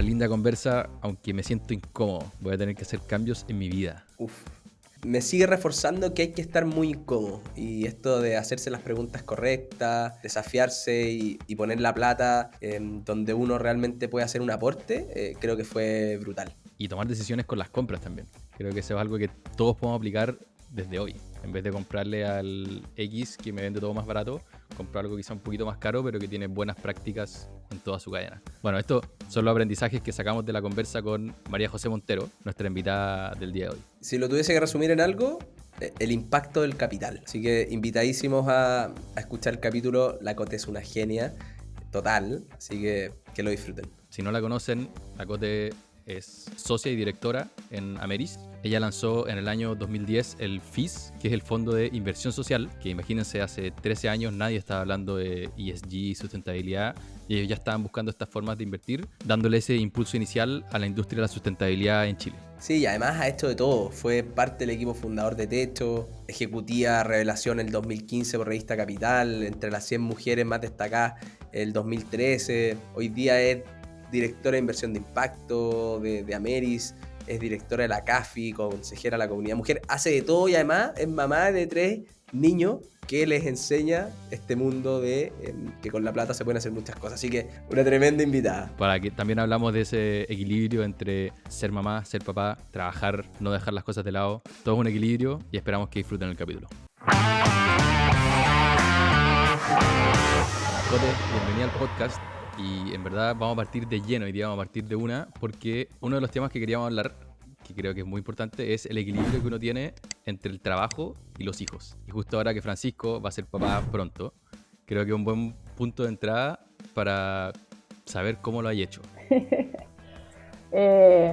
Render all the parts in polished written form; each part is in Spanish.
Nuestra linda conversa, aunque me siento incómodo, voy a tener que hacer cambios en mi vida. Me sigue reforzando que hay que estar muy incómodo y esto de hacerse las preguntas correctas, desafiarse y poner la plata donde uno realmente puede hacer un aporte, creo que fue brutal. Y tomar decisiones con las compras también. Creo que eso es algo que todos podemos aplicar desde hoy. En vez de comprarle al X que me vende todo más barato, comprar algo quizá un poquito más caro, pero que tiene buenas prácticas en toda su cadena. Bueno, estos son los aprendizajes que sacamos de la conversa con María José Montero, nuestra invitada del día de hoy. Si lo tuviese que resumir en algo, el impacto del capital. Así que invitadísimos a escuchar el capítulo. La Cote es una genia total, así que lo disfruten. Si no la conocen, la Cote es socia y directora en Ameris. Ella lanzó en el año 2010 el FIS, que es el Fondo de Inversión Social, que imagínense, hace 13 años nadie estaba hablando de ESG, sustentabilidad, y ellos ya estaban buscando estas formas de invertir, dándole ese impulso inicial a la industria de la sustentabilidad en Chile. Sí, y además ha hecho de todo. Fue parte del equipo fundador de Techo, ejecutiva revelación en el 2015 por Revista Capital, entre las 100 mujeres más destacadas el 2013. Hoy día es directora de inversión de impacto de Ameris, es directora de la CAFI, consejera de la comunidad mujer, hace de todo y además es mamá de 3 niños que les enseña este mundo de que con la plata se pueden hacer muchas cosas. Así que una tremenda invitada. Para que también hablamos de ese equilibrio entre ser mamá, ser papá, trabajar, no dejar las cosas de lado. Todo es un equilibrio y esperamos que disfruten el capítulo. Cote, bienvenida al podcast. Y en verdad vamos a partir de lleno, hoy día vamos a partir de una, porque uno de los temas que queríamos hablar, que creo que es muy importante, es el equilibrio que uno tiene entre el trabajo y los hijos. Y justo ahora que Francisco va a ser papá pronto, creo que es un buen punto de entrada para saber cómo lo hay hecho.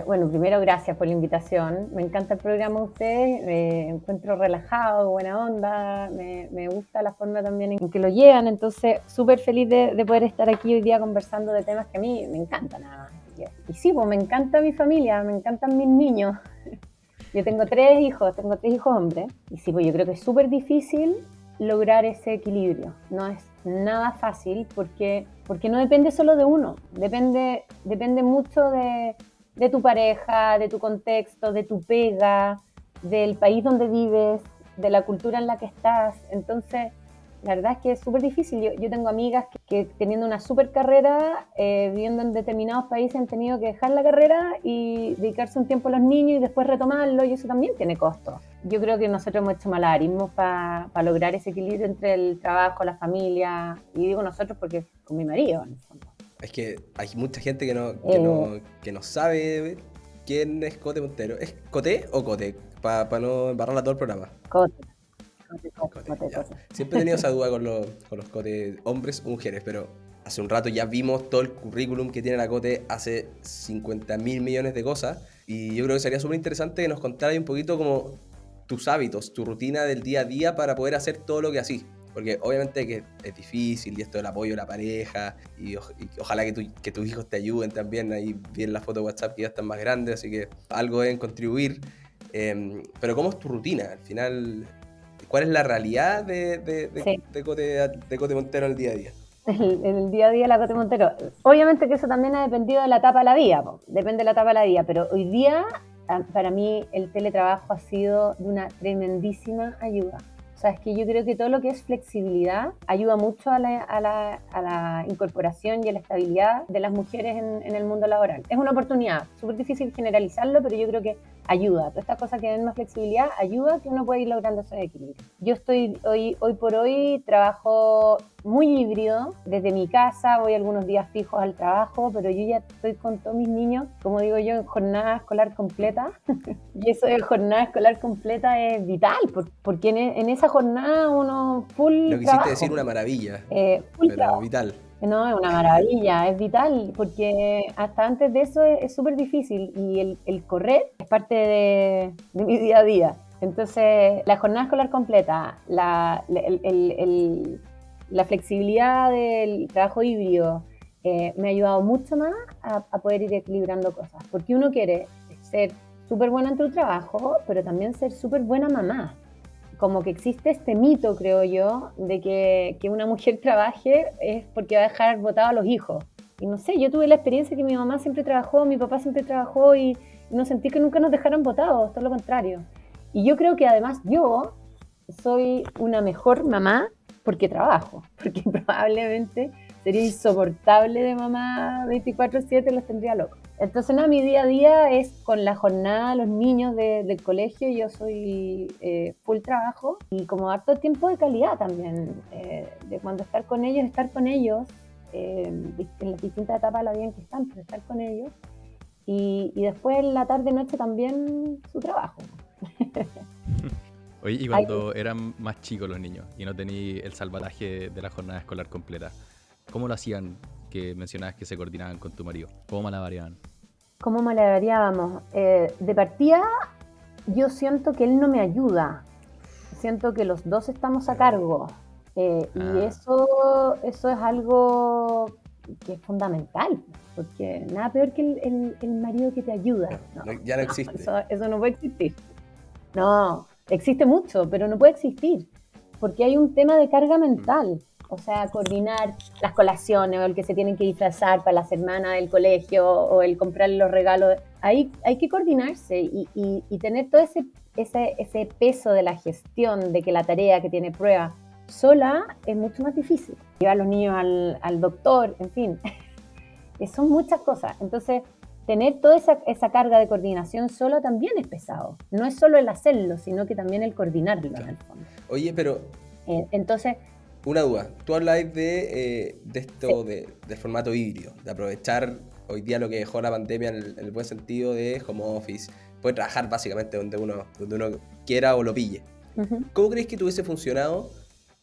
Bueno, primero gracias por la invitación. Me encanta el programa de ustedes, me encuentro relajado, buena onda, me gusta la forma también en que lo llevan, entonces súper feliz de poder estar aquí hoy día conversando de temas que a mí me encantan. Y sí, pues me encanta mi familia, me encantan mis niños. Yo tengo 3 hijos hombres, y sí, pues yo creo que es súper difícil lograr ese equilibrio. No es nada fácil porque no depende solo de uno, depende mucho de tu pareja, de tu contexto, de tu pega, del país donde vives, de la cultura en la que estás. Entonces, la verdad es que es súper difícil. Yo tengo amigas que teniendo una súper carrera, viviendo en determinados países, han tenido que dejar la carrera y dedicarse un tiempo a los niños y después retomarlo, y eso también tiene costos. Yo creo que nosotros hemos hecho malabarismos para lograr ese equilibrio entre el trabajo, la familia, y digo nosotros porque con mi marido, en el fondo. Es que hay mucha gente que no sabe quién es Cote Montero. ¿Es Cote o Cote? Para no embarrarla todo el programa. Cote. Siempre he tenido esa duda con los Cote, hombres o mujeres, pero hace un rato ya vimos todo el currículum que tiene la Cote, hace 50.000 millones de cosas, y yo creo que sería súper interesante que nos contaras un poquito como tus hábitos, tu rutina del día a día para poder hacer todo lo que hacís. Porque obviamente que es difícil, y esto del apoyo de la pareja, y ojalá que tus hijos te ayuden también. Ahí vi en la foto de WhatsApp que ya están más grandes, así que algo deben contribuir. Pero ¿cómo es tu rutina? Al final, ¿cuál es la realidad de Cote Montero en el día a día? El día a día de la Cote Montero. Obviamente que eso también ha dependido de la etapa de la vida, depende de la etapa de la vida, pero hoy día para mí el teletrabajo ha sido de una tremendísima ayuda. O sea, es que yo creo que todo lo que es flexibilidad ayuda mucho a la incorporación y a la estabilidad de las mujeres en el mundo laboral. Es una oportunidad, súper difícil generalizarlo, pero yo creo que ayuda. Todas estas cosas que den más flexibilidad ayuda a que uno pueda ir logrando ese equilibrio. Yo estoy hoy por hoy trabajo muy híbrido, desde mi casa voy algunos días fijos al trabajo, pero yo ya estoy con todos mis niños, como digo yo, en jornada escolar completa. Y eso de jornada escolar completa es vital, porque en esa jornada uno full Lo quisiste trabajo. decir una maravilla, Full pero trabajo. vital. No, es una maravilla, es vital, porque hasta antes de eso es súper difícil, y el correr es parte de mi día a día. Entonces, la jornada escolar completa, la flexibilidad del trabajo híbrido, me ha ayudado mucho más a poder ir equilibrando cosas, porque uno quiere ser súper buena en tu trabajo, pero también ser súper buena mamá. Como que existe este mito, creo yo, de que una mujer trabaje es porque va a dejar botados a los hijos. no sé, yo tuve la experiencia que mi mamá siempre trabajó, mi papá siempre trabajó y no sentí que nunca nos dejaran botados, todo lo contrario. Y yo creo que además yo soy una mejor mamá porque trabajo, porque probablemente sería insoportable de mamá 24/7, los tendría locos. Entonces, no, mi día a día es con la jornada, los niños del colegio, yo soy full trabajo y como harto tiempo de calidad también, de cuando estar con ellos, en las distintas etapas de la vida en que están, pero estar con ellos. Y después en la tarde-noche también su trabajo. Oye, y cuando eran más chicos los niños y no tenías el salvataje de la jornada escolar completa, ¿cómo lo hacían? Que mencionabas que se coordinaban con tu marido. ¿Cómo malabareaban? ¿Cómo malabareábamos? De partida, yo siento que él no me ayuda. Siento que los dos estamos a cargo. Y eso es algo que es fundamental, porque nada peor que el marido que te ayuda. Ya no existe. Eso no puede existir. No, existe mucho, pero no puede existir, porque hay un tema de carga mental. O sea, coordinar las colaciones o el que se tienen que disfrazar para las hermanas del colegio o el comprarle los regalos. Hay que coordinarse y tener todo ese peso de la gestión, de que la tarea que tiene prueba sola es mucho más difícil. Llevar a los niños al doctor, en fin, son muchas cosas. Entonces, tener toda esa carga de coordinación solo también es pesado. No es solo el hacerlo, sino que también el coordinarlo, claro, en el fondo. Oye, pero... entonces... Una duda. Tú habláis de esto, sí, del formato híbrido, de aprovechar hoy día lo que dejó la pandemia en el buen sentido de home office. Puede trabajar básicamente donde uno quiera o lo pille. Uh-huh. ¿Cómo crees que te hubiese funcionado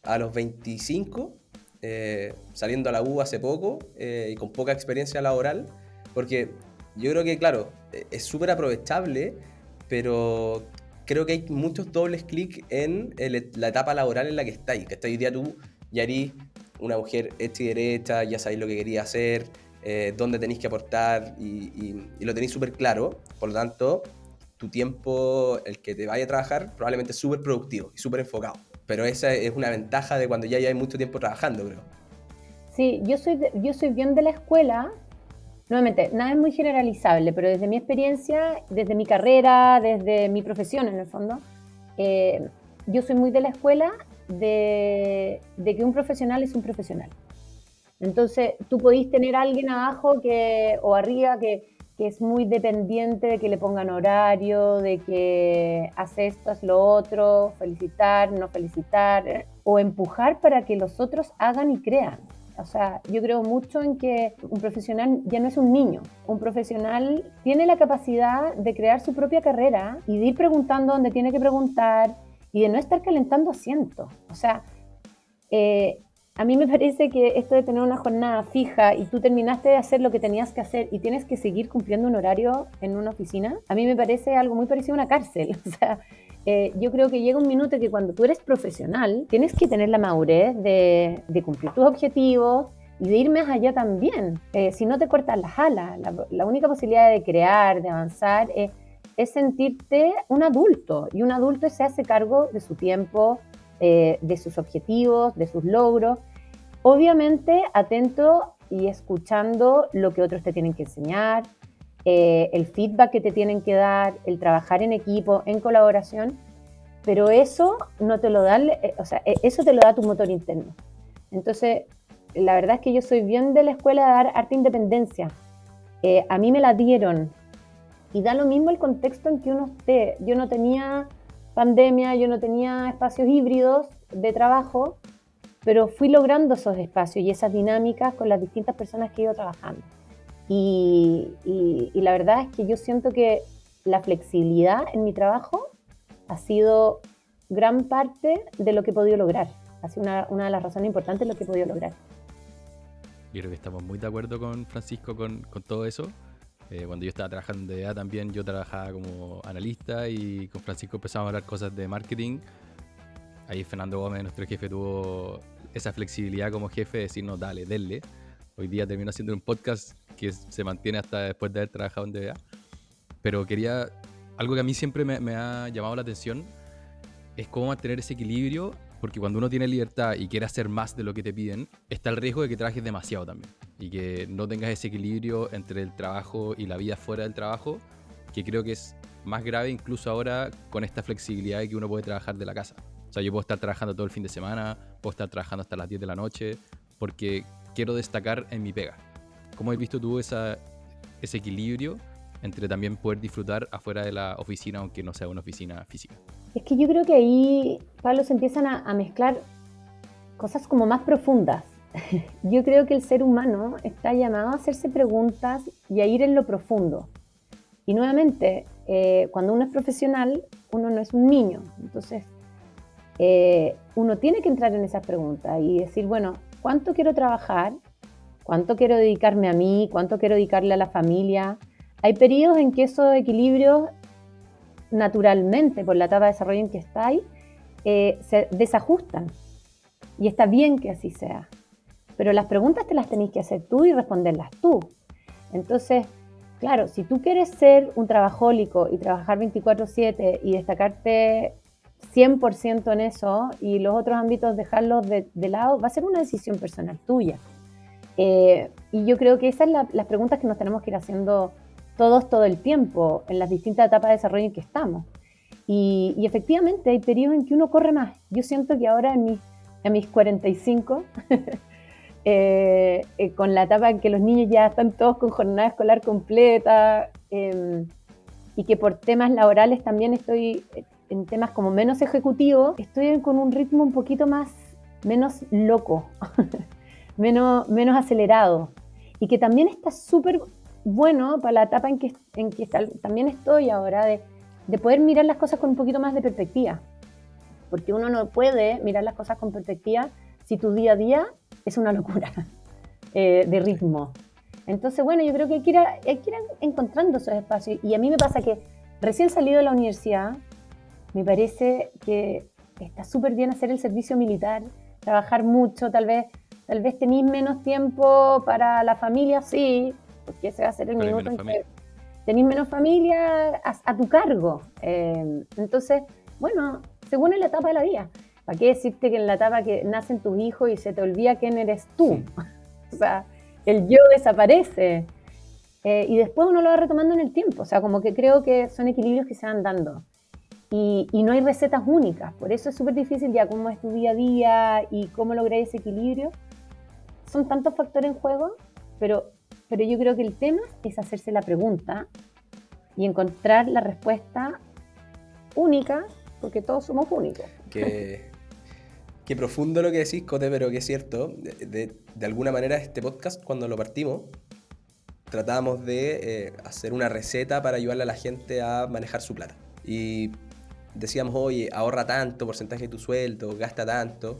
a los 25, saliendo a la U hace poco y con poca experiencia laboral? Porque yo creo que, claro, es súper aprovechable, pero creo que hay muchos dobles clics en la etapa laboral en la que estáis. Que estáis hoy día tú, ya eres una mujer hecha y derecha, ya sabéis lo que querías hacer, dónde tenéis que aportar y lo tenéis súper claro. Por lo tanto, tu tiempo, el que te vaya a trabajar, probablemente es súper productivo y súper enfocado. Pero esa es una ventaja de cuando ya hay mucho tiempo trabajando, creo. Sí, yo soy bien de la escuela. Nuevamente, nada es muy generalizable, pero desde mi experiencia, desde mi carrera, desde mi profesión en el fondo, yo soy muy de la escuela de que un profesional es un profesional. Entonces, tú podís tener a alguien abajo o arriba que es muy dependiente de que le pongan horario, de que hace esto, haz lo otro, felicitar, no felicitar, o empujar para que los otros hagan y crean. O sea, yo creo mucho en que un profesional ya no es un niño. Un profesional tiene la capacidad de crear su propia carrera y de ir preguntando donde tiene que preguntar y de no estar calentando asientos. O sea, a mí me parece que esto de tener una jornada fija y tú terminaste de hacer lo que tenías que hacer y tienes que seguir cumpliendo un horario en una oficina, a mí me parece algo muy parecido a una cárcel. O sea, yo creo que llega un minuto que cuando tú eres profesional tienes que tener la madurez de cumplir tus objetivos y de ir más allá también. Si no te cortas las alas, la única posibilidad de crear, de avanzar, es sentirte un adulto. Y un adulto se hace cargo de su tiempo, de sus objetivos, de sus logros. Obviamente atento y escuchando lo que otros te tienen que enseñar, el feedback que te tienen que dar, el trabajar en equipo, en colaboración, pero eso no te lo da, eso te lo da tu motor interno. Entonces, la verdad es que yo soy bien de la escuela de dar harta independencia. A mí me la dieron y da lo mismo el contexto en que uno esté. Yo no tenía pandemia, yo no tenía espacios híbridos de trabajo, pero fui logrando esos espacios y esas dinámicas con las distintas personas que he ido trabajando. Y la verdad es que yo siento que la flexibilidad en mi trabajo ha sido gran parte de lo que he podido lograr. Ha sido una de las razones importantes de lo que he podido lograr. Yo creo que estamos muy de acuerdo con Francisco con todo eso. Cuando yo estaba trabajando de EA también, yo trabajaba como analista y con Francisco empezamos a hablar cosas de marketing. Ahí Fernando Gómez, nuestro jefe, tuvo esa flexibilidad como jefe de decirnos, dale, denle. Hoy día termino haciendo un podcast que se mantiene hasta después de haber trabajado en DBA. Pero algo que a mí siempre me ha llamado la atención es cómo mantener ese equilibrio, porque cuando uno tiene libertad y quiere hacer más de lo que te piden, está el riesgo de que trabajes demasiado también. y que no tengas ese equilibrio entre el trabajo y la vida fuera del trabajo, que creo que es más grave incluso ahora con esta flexibilidad de que uno puede trabajar de la casa. O sea, yo puedo estar trabajando todo el fin de semana, puedo estar trabajando hasta las 10 de la noche, porque quiero destacar en mi pega. ¿Cómo has visto tú ese equilibrio entre también poder disfrutar afuera de la oficina, aunque no sea una oficina física? Es que yo creo que ahí, Pablo, se empiezan a mezclar cosas como más profundas. Yo creo que el ser humano está llamado a hacerse preguntas y a ir en lo profundo. Y nuevamente, cuando uno es profesional, uno no es un niño. Entonces, uno tiene que entrar en esas preguntas y decir, bueno, ¿cuánto quiero trabajar? ¿Cuánto quiero dedicarme a mí? ¿Cuánto quiero dedicarle a la familia? Hay periodos en que esos equilibrios, naturalmente, por la etapa de desarrollo en que estáis, se desajustan. Y está bien que así sea. Pero las preguntas te las tenés que hacer tú y responderlas tú. Entonces, claro, si tú quieres ser un trabajólico y trabajar 24/7 y destacarte 100% en eso y los otros ámbitos dejarlos de lado, va a ser una decisión personal tuya. Y yo creo que esas son las preguntas que nos tenemos que ir haciendo todos todo el tiempo en las distintas etapas de desarrollo en que estamos. Y efectivamente hay periodos en que uno corre más. Yo siento que ahora en mis 45, con la etapa en que los niños ya están todos con jornada escolar completa, y que por temas laborales también estoy en temas como menos ejecutivos, estoy con un ritmo un poquito menos loco, menos acelerado, y que también está súper bueno para la etapa en que también estoy ahora, de poder mirar las cosas con un poquito más de perspectiva, porque uno no puede mirar las cosas con perspectiva si tu día a día es una locura de ritmo. Entonces, bueno, yo creo que hay que ir encontrando esos espacios. Y a mí me pasa que recién salido de la universidad, me parece que está súper bien hacer el servicio militar, trabajar mucho, tal vez tenéis menos tiempo para la familia, sí, porque ese va a ser el minuto en que tenéis menos familia a tu cargo. Entonces, bueno, según en la etapa de la vida. ¿Para qué decirte que en la etapa que nacen tus hijos y se te olvida quién eres tú? O sea, el yo desaparece. Y después uno lo va retomando en el tiempo. O sea, como que creo que son equilibrios que se van dando. Y no hay recetas únicas. Por eso es súper difícil ya cómo es tu día a día y cómo lograr ese equilibrio. Son tantos factores en juego, pero yo creo que el tema es hacerse la pregunta y encontrar la respuesta única, porque todos somos únicos. Qué profundo lo que decís, Cote, pero que es cierto. De alguna manera este podcast, cuando lo partimos, tratábamos de hacer una receta para ayudarle a la gente a manejar su plata. Y decíamos, oye, ahorra tanto, porcentaje de tu sueldo, gasta tanto.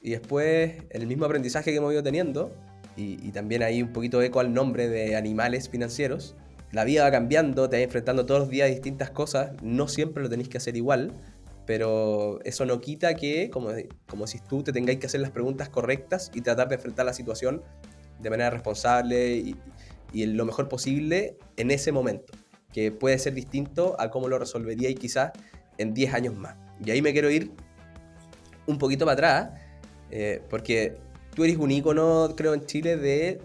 Y después, el mismo aprendizaje que hemos ido teniendo, y también hay un poquito eco al nombre de animales financieros, la vida va cambiando, te vas enfrentando todos los días a distintas cosas, no siempre lo tenéis que hacer igual, pero eso no quita que, como decís tú, te tengáis que hacer las preguntas correctas y tratar de enfrentar la situación de manera responsable y lo mejor posible en ese momento, que puede ser distinto a cómo lo resolveríais quizás en 10 años más. Y ahí me quiero ir un poquito para atrás, porque tú eres un ícono, creo, en Chile de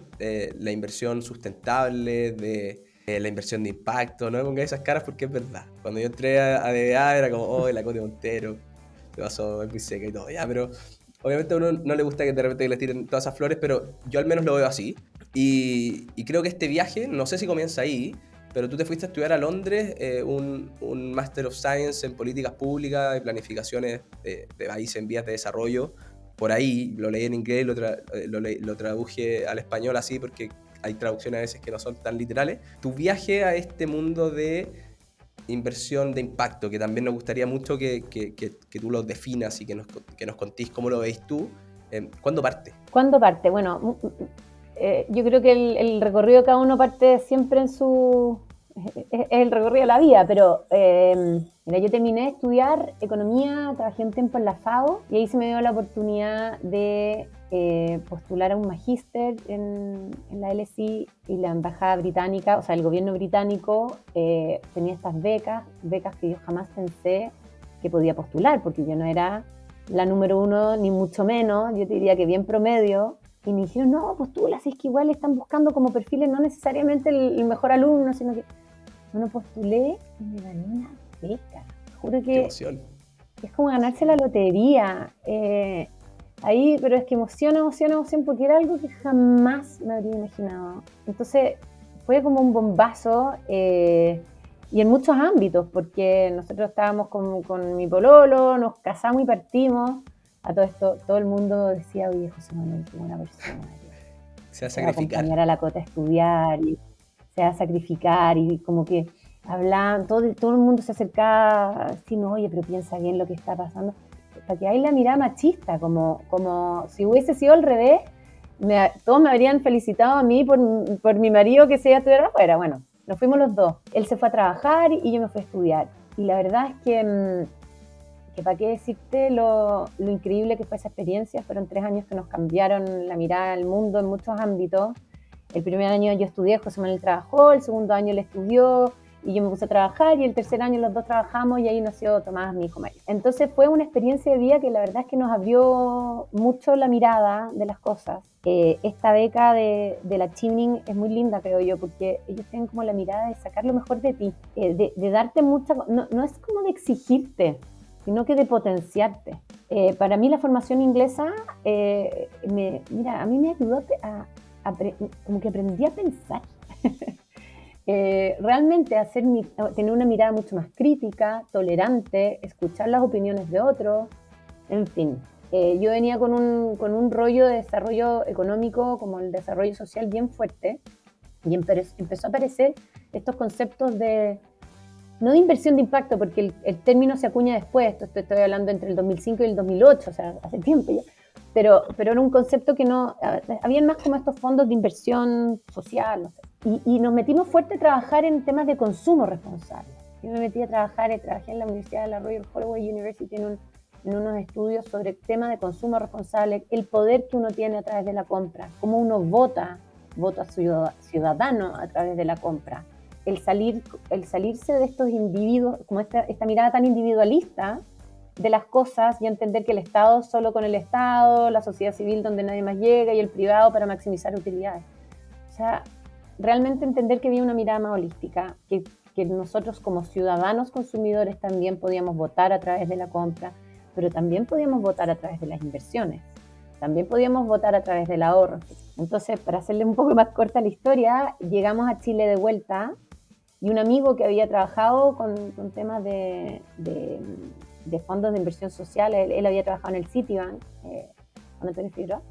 la inversión sustentable, de la inversión de impacto. No me pongas esas caras porque es verdad. Cuando yo entré a DBA era como, oh, la Cote Montero, te pasó, es muy seca y todo, ya, pero obviamente a uno no le gusta que de repente le tiren todas esas flores, pero yo al menos lo veo así. Y creo que este viaje, no sé si comienza ahí, pero tú te fuiste a estudiar a Londres un Master of Science en políticas públicas y planificaciones de países en vías de desarrollo. Por ahí lo leí en inglés, lo traduje al español así porque hay traducciones a veces que no son tan literales. Tu viaje a este mundo de inversión de impacto, que también nos gustaría mucho que tú lo definas y que nos contís cómo lo veis tú. ¿Cuándo parte? ¿Cuándo parte? Bueno, yo creo que el recorrido de cada uno parte siempre es el recorrido de la vida, pero mira, yo terminé de estudiar economía, trabajé un tiempo en la FAO y ahí se me dio la oportunidad de postular a un magíster en la LSI y la embajada británica, o sea, el gobierno británico tenía estas becas que yo jamás pensé que podía postular, porque yo no era la número uno, ni mucho menos, yo te diría que bien promedio, Y me dijeron, no, postula, si es que igual están buscando como perfiles, no necesariamente el mejor alumno, sino que, bueno, postulé y me gané una beca. Juro Qué que emoción. es como ganarse la lotería. Ahí, pero es que emoción, porque era algo que jamás me habría imaginado. Entonces, fue como un bombazo, y en muchos ámbitos, porque nosotros estábamos con mi pololo, nos casamos y partimos. A todo esto, todo el mundo decía, oye, José Manuel, qué buena persona. Se va a Se va a sacrificar. acompañar a la Cota a estudiar, y se va a sacrificar, y como que hablaban, todo el mundo se acercaba, diciendo, oye, pero piensa bien lo que está pasando. Para que hay la mirada machista, como si hubiese sido al revés, todos me habrían felicitado a mí por mi marido que se iba a estudiar afuera. Bueno, nos fuimos los dos. Él se fue a trabajar y yo me fui a estudiar. Y la verdad es que para qué decirte lo increíble que fue esa experiencia. Fueron 3 años que nos cambiaron la mirada al mundo en muchos ámbitos. El primer año yo estudié, José Manuel trabajó, el segundo año él estudió y yo me puse a trabajar, y el tercer año los dos trabajamos, y ahí nació Tomás, mi hijo mayor. Entonces fue una experiencia de vida que la verdad es que nos abrió mucho la mirada de las cosas. Esta beca de la Chimning es muy linda, creo yo, porque ellos tienen como la mirada de sacar lo mejor de ti, de darte mucha, no es como de exigirte, sino que de potenciarte. Para mí la formación inglesa, mira, a mí me ayudó como que aprendí a pensar. Realmente tener una mirada mucho más crítica, tolerante, escuchar las opiniones de otros, en fin. Yo venía con un rollo de desarrollo económico, como el desarrollo social, bien fuerte, y empezó a aparecer estos conceptos no de inversión de impacto, porque el término se acuña después, estoy hablando entre el 2005 y el 2008, o sea, hace tiempo ya. Pero era un concepto que no, habían más como estos fondos de inversión social, no sé. Y nos metimos fuerte a trabajar en temas de consumo responsable. Yo me metí trabajé en la Universidad de la Royal Holloway University en unos estudios sobre temas de consumo responsable, el poder que uno tiene a través de la compra, cómo uno vota ciudadano a través de la compra. El salirse de estos individuos, como esta mirada tan individualista de las cosas, y entender que el Estado solo con el Estado, la sociedad civil donde nadie más llega, y el privado para maximizar utilidades. O sea, realmente entender que había una mirada más holística, que nosotros como ciudadanos consumidores también podíamos votar a través de la compra, pero también podíamos votar a través de las inversiones, también podíamos votar a través del ahorro. Entonces, para hacerle un poco más corta la historia, llegamos a Chile de vuelta, y un amigo que había trabajado con temas de fondos de inversión social, él había trabajado en el Citibank, con Antonio Figueroa,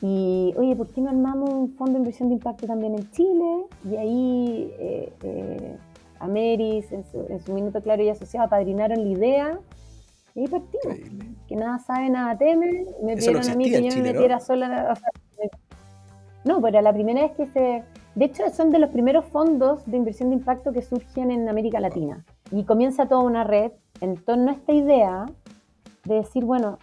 y oye, ¿por qué no armamos un fondo de inversión de impacto también en Chile? Y ahí Ameris, en su minuto claro y asociado, apadrinaron la idea, y ahí partimos. Increíble. Que nada sabe, nada teme, me Eso no pidieron a mí existía que en yo Chile, me ¿no? metiera sola, o sea, no, pero la primera vez que de hecho, son de los primeros fondos de inversión de impacto que surgen en América Latina. Y comienza toda una red en torno a esta idea de decir, bueno,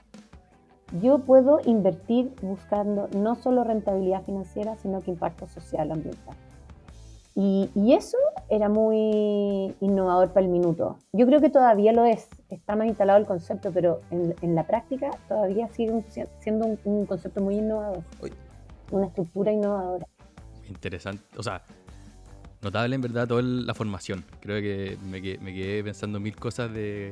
yo puedo invertir buscando no solo rentabilidad financiera, sino que impacto social o ambiental. Y eso era muy innovador para el minuto. Yo creo que todavía lo es, está más instalado el concepto, pero en la práctica todavía sigue siendo un concepto muy innovador, Oye, una estructura innovadora. Interesante, o sea, notable en verdad toda la formación. Creo que me quedé pensando mil cosas de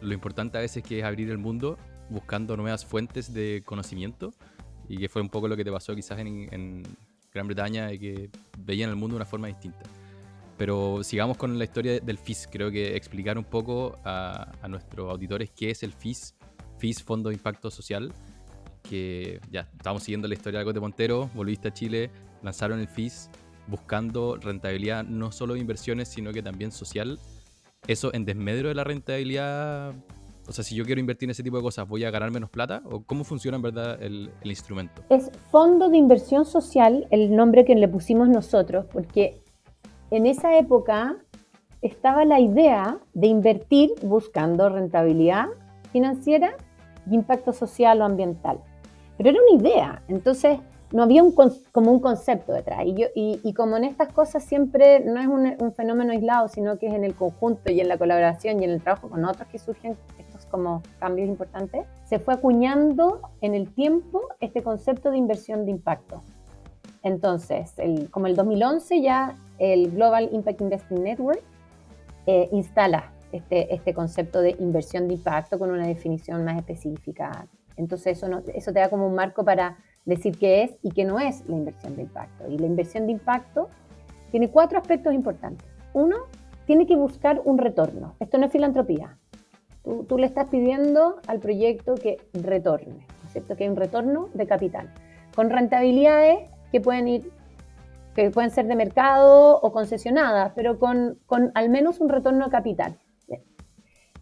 lo importante a veces que es abrir el mundo buscando nuevas fuentes de conocimiento, y que fue un poco lo que te pasó quizás en Gran Bretaña, de que veían el mundo de una forma distinta. Pero sigamos con la historia del FIS. Creo que explicar un poco a nuestros auditores qué es el FIS, Fondo de Impacto Social, que ya estamos siguiendo la historia de Cote Montero, volviste a Chile, lanzaron el FIS buscando rentabilidad no solo de inversiones, sino que también social. Eso en desmedro de la rentabilidad. O sea, si yo quiero invertir en ese tipo de cosas, ¿voy a ganar menos plata? ¿O cómo funciona en verdad el instrumento? Es Fondo de Inversión Social, el nombre que le pusimos nosotros, porque en esa época estaba la idea de invertir buscando rentabilidad financiera y impacto social o ambiental. Pero era una idea, entonces no había como un concepto detrás. Y como en estas cosas siempre no es un fenómeno aislado, sino que es en el conjunto y en la colaboración y en el trabajo con otros que surgen estos como cambios importantes, se fue acuñando en el tiempo este concepto de inversión de impacto. Entonces, como el 2011 ya el Global Impact Investing Network instala este concepto de inversión de impacto con una definición más específica. Entonces eso te da como un marco para decir qué es y qué no es la inversión de impacto. Y la inversión de impacto tiene 4 aspectos importantes. Uno, tiene que buscar un retorno. Esto no es filantropía. Tú le estás pidiendo al proyecto que retorne, ¿no es cierto? Que hay un retorno de capital, con rentabilidades que pueden ser de mercado o concesionadas, pero con al menos un retorno de capital.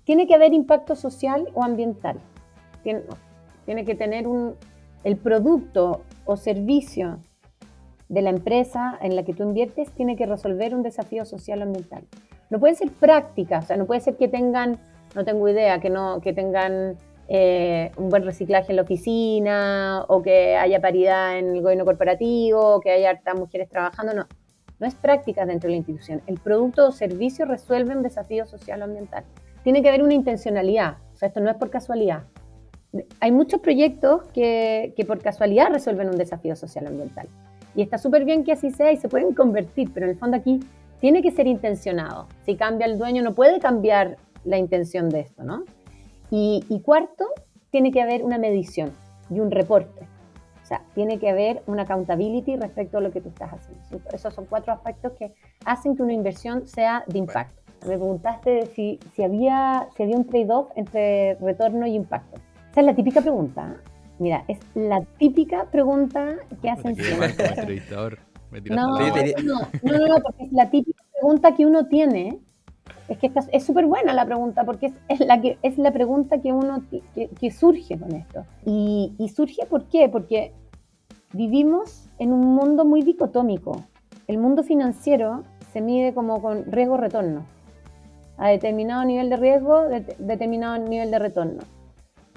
Tiene que haber impacto social o ambiental. Tiene que tener el producto o servicio de la empresa en la que tú inviertes tiene que resolver un desafío social o ambiental. No pueden ser prácticas, o sea, no puede ser que tengan, no tengo idea, que tengan un buen reciclaje en la oficina o que haya paridad en el gobierno corporativo o que haya hartas mujeres trabajando, no es práctica dentro de la institución. El producto o servicio resuelve un desafío social o ambiental. Tiene que haber una intencionalidad, o sea, esto no es por casualidad. Hay muchos proyectos que por casualidad resuelven un desafío social o ambiental. Y está súper bien que así sea y se pueden convertir, pero en el fondo aquí tiene que ser intencionado. Si cambia el dueño, no puede cambiar la intención de esto, ¿no? Y cuarto, tiene que haber una medición y un reporte. O sea, tiene que haber una accountability respecto a lo que tú estás haciendo. Esos son 4 aspectos que hacen que una inversión sea de impacto. Me preguntaste si había un trade-off entre retorno y impacto. Esa es la típica pregunta. Mira, es la típica pregunta que hacen siempre. Como entrevistador. No, porque es la típica pregunta que uno tiene. Es que es súper buena la pregunta, porque es la pregunta que surge con esto. Y surge ¿por qué? Porque vivimos en un mundo muy dicotómico. El mundo financiero se mide como con riesgo-retorno. A determinado nivel de riesgo, determinado nivel de retorno.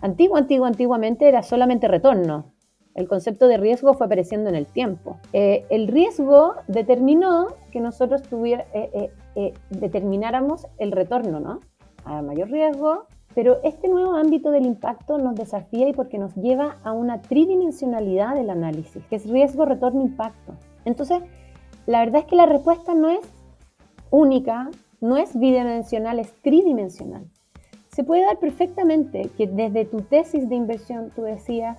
Antiguamente era solamente retorno. El concepto de riesgo fue apareciendo en el tiempo. El riesgo determinó que nosotros determináramos el retorno, ¿no? A mayor riesgo, pero este nuevo ámbito del impacto nos desafía y porque nos lleva a una tridimensionalidad del análisis, que es riesgo, retorno, impacto. Entonces, la verdad es que la respuesta no es única, no es bidimensional, es tridimensional. Se puede dar perfectamente que desde tu tesis de inversión tú decías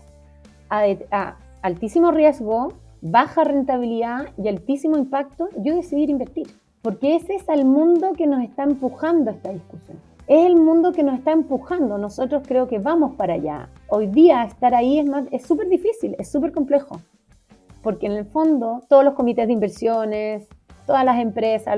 a altísimo riesgo, baja rentabilidad y altísimo impacto, yo decidí invertir. Porque ese es el mundo que nos está empujando a esta discusión. Es el mundo que nos está empujando. Nosotros creo que vamos para allá. Hoy día estar ahí es súper difícil, es súper complejo. Porque en el fondo todos los comités de inversiones, todas las empresas,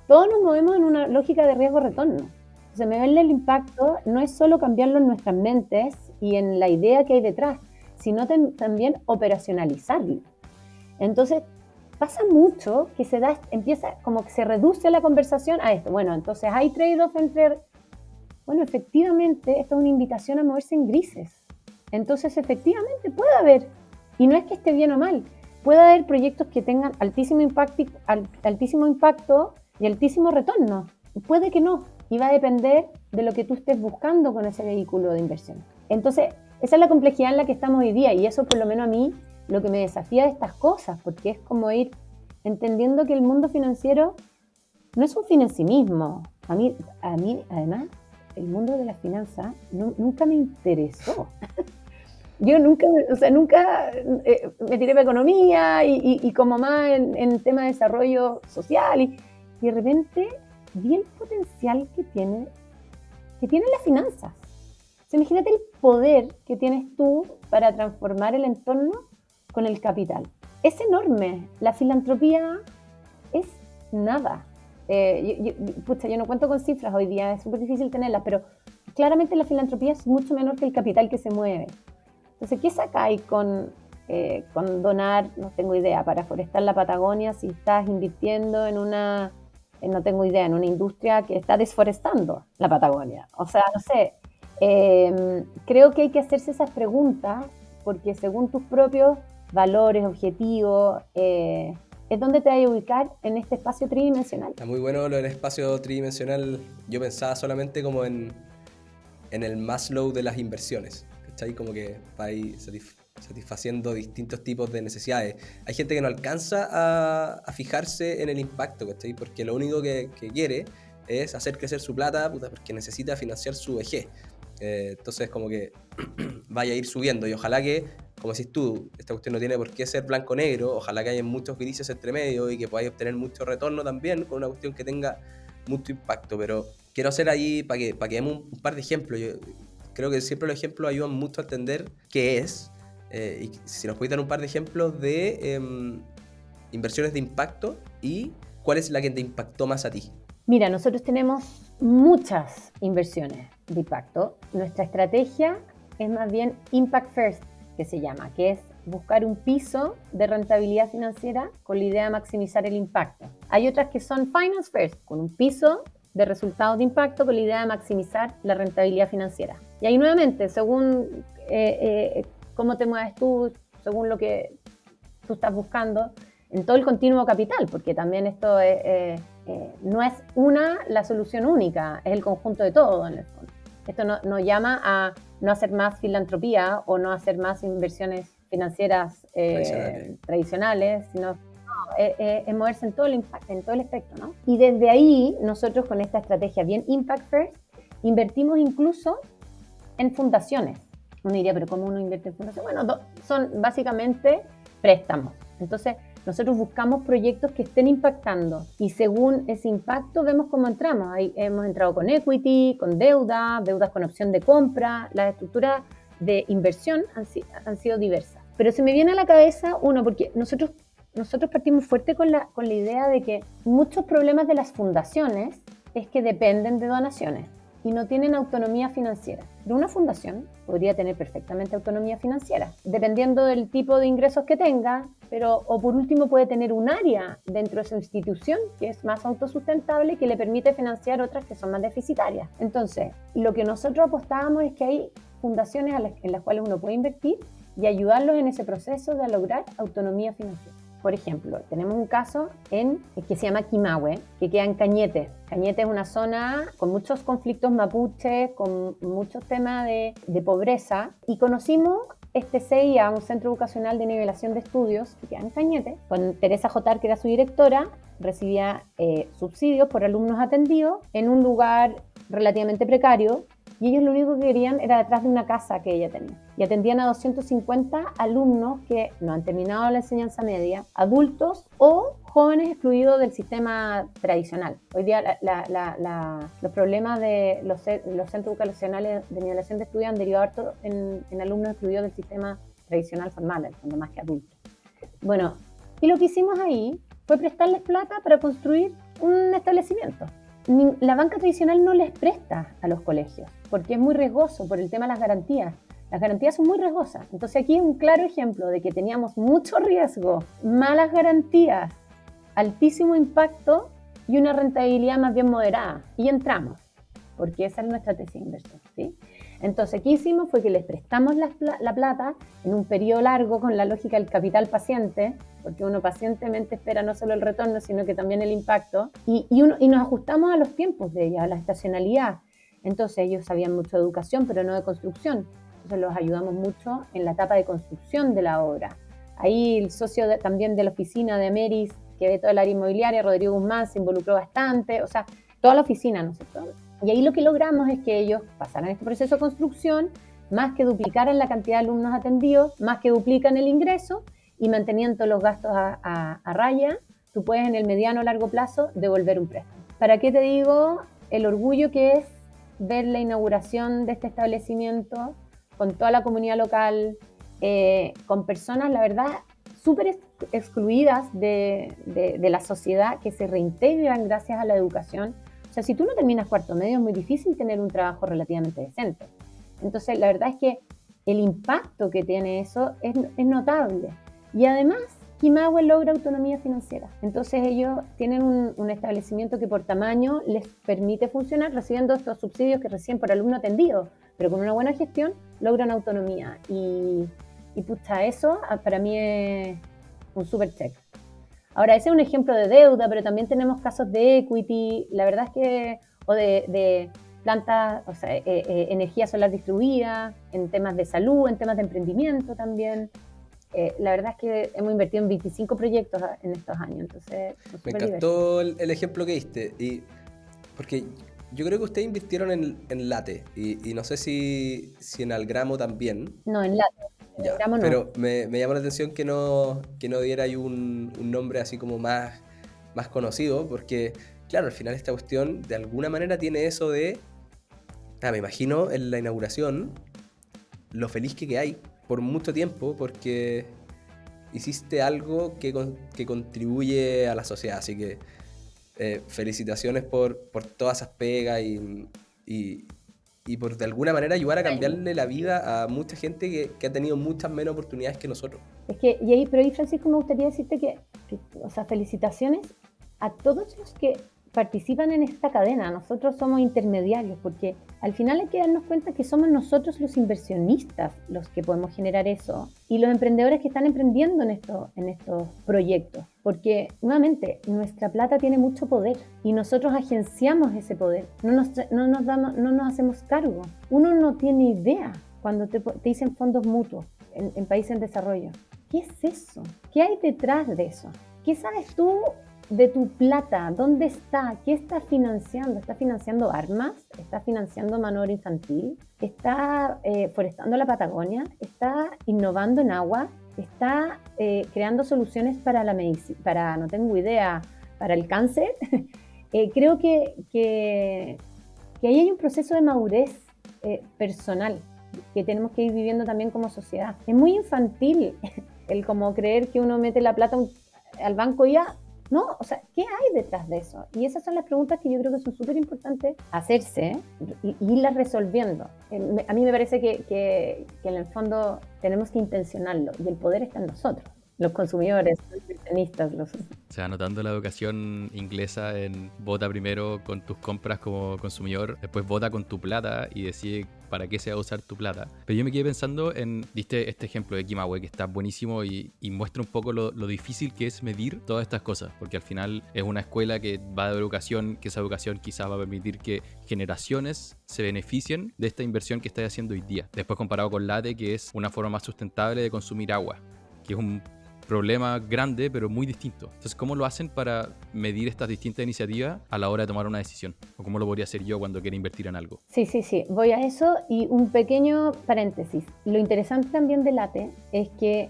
todos nos movemos en una lógica de riesgo-retorno. Entonces, medirle el impacto no es solo cambiarlo en nuestras mentes y en la idea que hay detrás, sino también operacionalizarlo. Entonces, pasa mucho que empieza como que se reduce la conversación a esto. Bueno, entonces hay trade-off entre... Bueno, efectivamente, esto es una invitación a moverse en grises. Entonces, efectivamente, puede haber, y no es que esté bien o mal, puede haber proyectos que tengan altísimo impacto y altísimo retorno. Puede que no, y va a depender de lo que tú estés buscando con ese vehículo de inversión. Entonces, esa es la complejidad en la que estamos hoy día, y eso por lo menos a mí lo que me desafía de estas cosas, porque es como ir entendiendo que el mundo financiero no es un fin en sí mismo. A mí además, el mundo de las finanzas nunca me interesó. Yo nunca me tiré para economía y como más en tema de desarrollo social y de repente vi el potencial que tienen las finanzas. O sea, imagínate el poder que tienes tú para transformar el entorno con el capital. Es enorme. La filantropía es nada. Yo no cuento con cifras hoy día, es súper difícil tenerlas, pero claramente la filantropía es mucho menor que el capital que se mueve. Entonces, ¿qué sacáis con donar, no tengo idea, para forestar la Patagonia si estás invirtiendo en una industria que está desforestando la Patagonia? O sea, no sé. Creo que hay que hacerse esas preguntas porque según tus propios valores, objetivos, es donde te vas a ubicar en este espacio tridimensional. Está muy bueno lo del espacio tridimensional. Yo pensaba solamente como en en el Maslow de las inversiones, ¿cachai? Como que va ahí satisfaciendo distintos tipos de necesidades. Hay gente que no alcanza a fijarse en el impacto, ¿cachai? Porque lo único que quiere es hacer crecer su plata, puta, porque necesita financiar su vejez. Entonces como que vaya a ir subiendo y ojalá que, como decís tú, esta cuestión no tiene por qué ser blanco-negro, ojalá que haya muchos grises entre medio y que podáis obtener mucho retorno también con una cuestión que tenga mucho impacto, pero quiero hacer ahí para que demos un par de ejemplos. Yo creo que siempre los ejemplos ayudan mucho a entender qué es, y si nos podéis dar un par de ejemplos de inversiones de impacto y cuál es la que te impactó más a ti. Mira, nosotros tenemos muchas inversiones de impacto. Nuestra estrategia es más bien Impact First, que se llama, que es buscar un piso de rentabilidad financiera con la idea de maximizar el impacto. Hay otras que son Finance First, con un piso de resultados de impacto con la idea de maximizar la rentabilidad financiera. Y ahí nuevamente, según cómo te mueves tú, según lo que tú estás buscando, en todo el continuo capital, porque también esto no es la solución única, es el conjunto de todo en el fondo. Esto no llama a no hacer más filantropía o no hacer más inversiones financieras tradicionales, sino es moverse en todo el espectro, ¿no? Y desde ahí, nosotros con esta estrategia bien Impact First, invertimos incluso en fundaciones. Uno diría, ¿pero cómo uno invierte en fundaciones? Bueno, son básicamente préstamos. Entonces, nosotros buscamos proyectos que estén impactando y según ese impacto vemos cómo entramos. Ahí hemos entrado con equity, con deudas con opción de compra. Las estructuras de inversión han sido diversas. Pero se me viene a la cabeza uno, porque nosotros partimos fuerte con la idea de que muchos problemas de las fundaciones es que dependen de donaciones y no tienen autonomía financiera. Pero una fundación podría tener perfectamente autonomía financiera, dependiendo del tipo de ingresos que tenga, o por último puede tener un área dentro de su institución que es más autosustentable y que le permite financiar otras que son más deficitarias. Entonces, lo que nosotros apostábamos es que hay fundaciones en las cuales uno puede invertir y ayudarlos en ese proceso de lograr autonomía financiera. Por ejemplo, tenemos un caso que se llama Quimahue, que queda en Cañete. Cañete es una zona con muchos conflictos mapuches, con muchos temas de pobreza, y conocimos este CIA, un centro educacional de nivelación de estudios, que queda en Cañete, con Teresa Jotar, que era su directora, recibía subsidios por alumnos atendidos en un lugar relativamente precario, y ellos lo único que querían era detrás de una casa que ella tenía. Y atendían a 250 alumnos que no han terminado la enseñanza media, adultos o jóvenes excluidos del sistema tradicional. Hoy día los problemas de los centros educacionales de nivelación de estudios han derivado harto en alumnos excluidos del sistema tradicional formal, en el fondo más que adultos. Bueno, y lo que hicimos ahí fue prestarles plata para construir un establecimiento. La banca tradicional no les presta a los colegios porque es muy riesgoso por el tema de las garantías. Las garantías son muy riesgosas. Entonces aquí es un claro ejemplo de que teníamos mucho riesgo, malas garantías, altísimo impacto y una rentabilidad más bien moderada. Y entramos, porque esa es nuestra tesis de inversión, ¿sí? Entonces, ¿qué hicimos? Fue que les prestamos la plata en un periodo largo con la lógica del capital paciente, porque uno pacientemente espera no solo el retorno, sino que también el impacto, y nos ajustamos a los tiempos de ella, a la estacionalidad. Entonces, ellos sabían mucho de educación, pero no de construcción. Entonces, los ayudamos mucho en la etapa de construcción de la obra. Ahí el socio también de la oficina de Ameris, que ve toda el área inmobiliaria, Rodrigo Guzmán, se involucró bastante, o sea, toda la oficina, ¿no es cierto? Y ahí lo que logramos es que ellos pasaran este proceso de construcción, más que duplicaran la cantidad de alumnos atendidos, más que duplican el ingreso y mantenían todos los gastos a raya, tú puedes en el mediano o largo plazo devolver un préstamo. ¿Para qué te digo el orgullo que es ver la inauguración de este establecimiento con toda la comunidad local, con personas, la verdad, súper excluidas de la sociedad que se reintegran gracias a la educación? O sea, si tú no terminas cuarto medio es muy difícil tener un trabajo relativamente decente. Entonces, la verdad es que el impacto que tiene eso es notable. Y además, Quimahue logra autonomía financiera. Entonces, ellos tienen un establecimiento que por tamaño les permite funcionar recibiendo estos subsidios que reciben por alumno atendido, pero con una buena gestión logran autonomía. Y pucha, eso para mí es un super check. Ahora, ese es un ejemplo de deuda, pero también tenemos casos de equity, la verdad es que, o de plantas, o sea, energía solar distribuida, en temas de salud, en temas de emprendimiento también. La verdad es que hemos invertido en 25 proyectos en estos años, entonces... Me encantó el ejemplo que diste, porque yo creo que ustedes invirtieron en Late, y no sé si en Algramo también. No, en Late. Ya, No. pero me llamó la atención que no diera ahí un nombre así como más conocido, porque claro, al final esta cuestión de alguna manera tiene eso de, me imagino en la inauguración, lo feliz que hay por mucho tiempo, porque hiciste algo que contribuye a la sociedad, así que felicitaciones por todas esas pegas y por de alguna manera ayudar a cambiarle la vida a mucha gente que ha tenido muchas menos oportunidades que nosotros. Pero ahí, Francisco, me gustaría decirte que, o sea, felicitaciones a todos los que participan en esta cadena. Nosotros somos intermediarios, porque al final hay que darnos cuenta que somos nosotros los inversionistas los que podemos generar eso, y los emprendedores que están emprendiendo en estos proyectos. Porque, nuevamente, nuestra plata tiene mucho poder y nosotros agenciamos ese poder. No nos hacemos cargo. Uno no tiene idea cuando te dicen fondos mutuos en países en desarrollo. ¿Qué es eso? ¿Qué hay detrás de eso? ¿Qué sabes tú de tu plata? ¿Dónde está? ¿Qué está financiando? ¿Está financiando armas? ¿Está financiando mano de obra infantil? ¿Está forestando la Patagonia? ¿Está innovando en agua? ¿Está creando soluciones para la medicina? No tengo idea, para el cáncer? Creo que ahí hay un proceso de madurez personal que tenemos que ir viviendo también como sociedad. Es muy infantil el como creer que uno mete la plata al banco y ya. No, o sea, ¿qué hay detrás de eso? Y esas son las preguntas que yo creo que son súper importantes hacerse y irlas resolviendo. A mí me parece que en el fondo tenemos que intencionarlo y el poder está en nosotros, los consumidores, los inversionistas. O sea, anotando la educación inglesa en vota primero con tus compras como consumidor, después vota con tu plata y decide para qué se va a usar tu plata. Pero yo me quedé pensando diste este ejemplo de Kimahue que está buenísimo y muestra un poco lo difícil que es medir todas estas cosas, porque al final es una escuela que va de educación, que esa educación quizás va a permitir que generaciones se beneficien de esta inversión que estáis haciendo hoy día. Después comparado con Late, que es una forma más sustentable de consumir agua, que es un problema grande, pero muy distinto. Entonces, ¿cómo lo hacen para medir estas distintas iniciativas a la hora de tomar una decisión? ¿O cómo lo podría hacer yo cuando quiero invertir en algo? Sí, voy a eso y un pequeño paréntesis. Lo interesante también de Late es que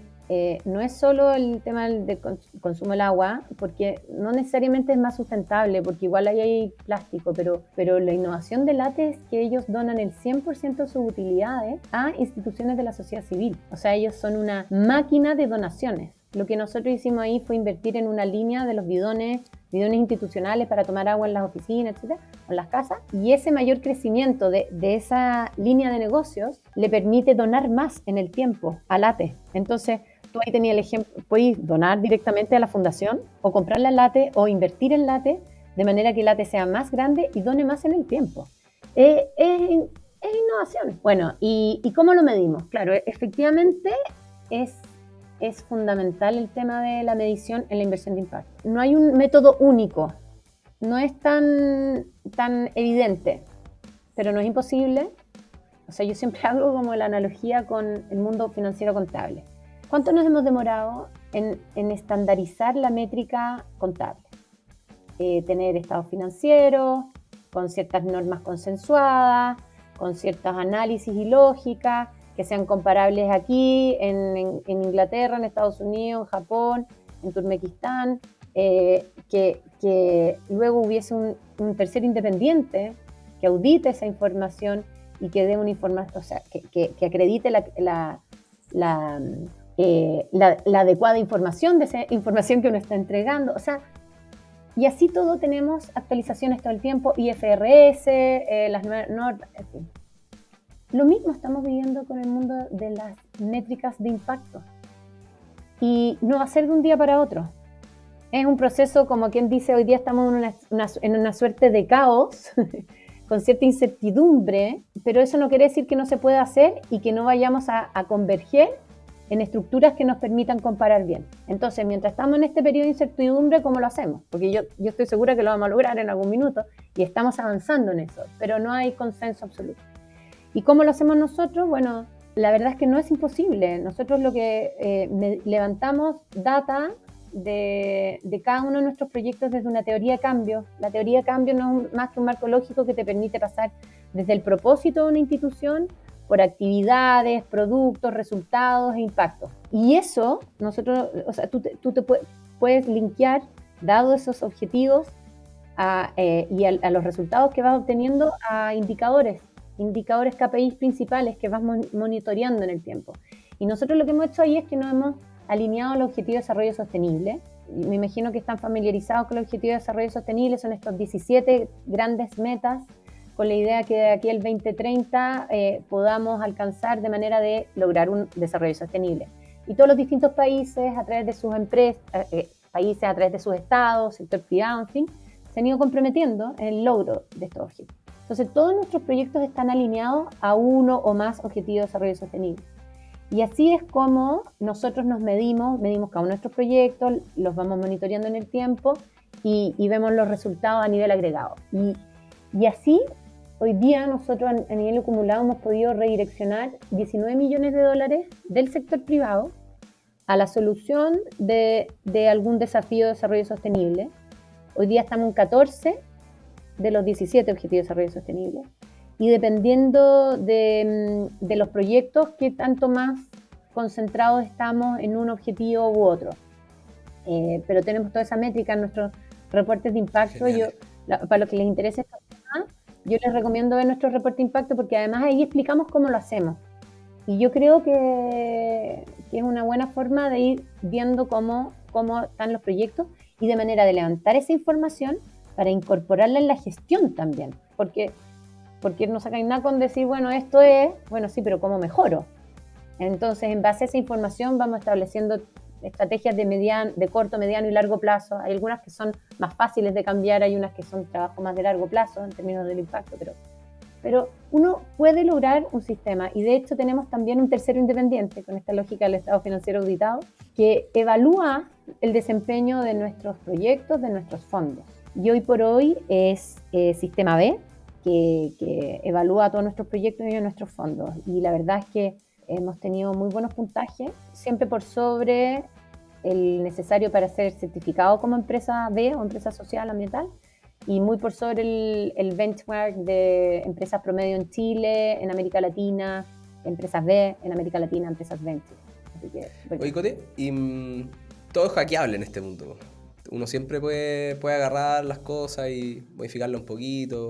no es solo el tema del consumo del agua, porque no necesariamente es más sustentable, porque igual ahí hay plástico, pero la innovación de Late es que ellos donan el 100% de sus utilidades a instituciones de la sociedad civil. O sea, ellos son una máquina de donaciones. Lo que nosotros hicimos ahí fue invertir en una línea de los bidones institucionales para tomar agua en las oficinas, etcétera, o en las casas, y ese mayor crecimiento de esa línea de negocios le permite donar más en el tiempo a Late. Entonces, tú ahí tenías el ejemplo, puedes donar directamente a la fundación o comprarle a Late o invertir en Late de manera que Late sea más grande y done más en el tiempo. Es innovación. Bueno, ¿y cómo lo medimos? Claro, efectivamente es fundamental el tema de la medición en la inversión de impacto. No hay un método único, no es tan evidente, pero no es imposible. O sea, yo siempre hago como la analogía con el mundo financiero contable. ¿Cuánto nos hemos demorado en estandarizar la métrica contable? Tener estados financieros, con ciertas normas consensuadas, con ciertos análisis y lógica, que sean comparables aquí, en Inglaterra, en Estados Unidos, en Japón, en Turkmenistán, que luego hubiese un tercer independiente que audite esa información y que dé una información, o sea, que acredite la adecuada información de esa información que uno está entregando. O sea, y así todo tenemos actualizaciones todo el tiempo, IFRS, las normas, en fin. Lo mismo estamos viviendo con el mundo de las métricas de impacto. Y no va a ser de un día para otro. Es un proceso, como quien dice, hoy día estamos en una suerte de caos, con cierta incertidumbre, pero eso no quiere decir que no se pueda hacer y que no vayamos a converger en estructuras que nos permitan comparar bien. Entonces, mientras estamos en este periodo de incertidumbre, ¿cómo lo hacemos? Porque yo estoy segura que lo vamos a lograr en algún minuto y estamos avanzando en eso, pero no hay consenso absoluto. ¿Y cómo lo hacemos nosotros? Bueno, la verdad es que no es imposible. Nosotros lo que levantamos data de cada uno de nuestros proyectos desde una teoría de cambio. La teoría de cambio no es más que un marco lógico que te permite pasar desde el propósito de una institución por actividades, productos, resultados e impactos. Y eso, nosotros, o sea, tú te puedes linkear, dado esos objetivos y a los resultados que vas obteniendo, a indicadores KPIs principales que vas monitoreando en el tiempo. Y nosotros lo que hemos hecho ahí es que nos hemos alineado al Objetivo de Desarrollo Sostenible. Me imagino que están familiarizados con el Objetivo de Desarrollo Sostenible, son estos 17 grandes metas con la idea que de aquí al 2030 podamos alcanzar de manera de lograr un desarrollo sostenible. Y todos los distintos países, a través de sus empresas, a través de sus estados, sector privado, en fin, se han ido comprometiendo en el logro de estos objetivos. Entonces, todos nuestros proyectos están alineados a uno o más objetivos de desarrollo sostenible. Y así es como nosotros nos medimos cada uno de nuestros proyectos, los vamos monitoreando en el tiempo y vemos los resultados a nivel agregado. Y así, hoy día nosotros a nivel acumulado hemos podido redireccionar $19 millones del sector privado a la solución de algún desafío de desarrollo sostenible. Hoy día estamos en 14 de los 17 Objetivos de Desarrollo Sostenible. Y dependiendo de los proyectos, qué tanto más concentrados estamos en un objetivo u otro. Pero tenemos toda esa métrica en nuestros reportes de impacto. Para los que les interese esta tema, yo les recomiendo ver nuestro reporte de impacto porque además ahí explicamos cómo lo hacemos. Y yo creo que es una buena forma de ir viendo cómo están los proyectos y de manera de levantar esa información para incorporarla en la gestión también. Porque no sacáis nada con decir, bueno, esto es, bueno, sí, pero ¿cómo mejoro? Entonces, en base a esa información vamos estableciendo estrategias de corto, mediano y largo plazo. Hay algunas que son más fáciles de cambiar, hay unas que son trabajo más de largo plazo en términos del impacto, pero uno puede lograr un sistema y de hecho tenemos también un tercero independiente con esta lógica del Estado financiero auditado que evalúa el desempeño de nuestros proyectos, de nuestros fondos. Y hoy por hoy es Sistema B, que evalúa todos nuestros proyectos y nuestros fondos. Y la verdad es que hemos tenido muy buenos puntajes, siempre por sobre el necesario para ser certificado como empresa B o empresa social ambiental, y muy por sobre el benchmark de empresas promedio en Chile, en América Latina, empresas B en América Latina, empresas B en Chile. Así que, Oye, Cote, todo es hackeable en este mundo. Uno siempre puede agarrar las cosas y modificarlo un poquito.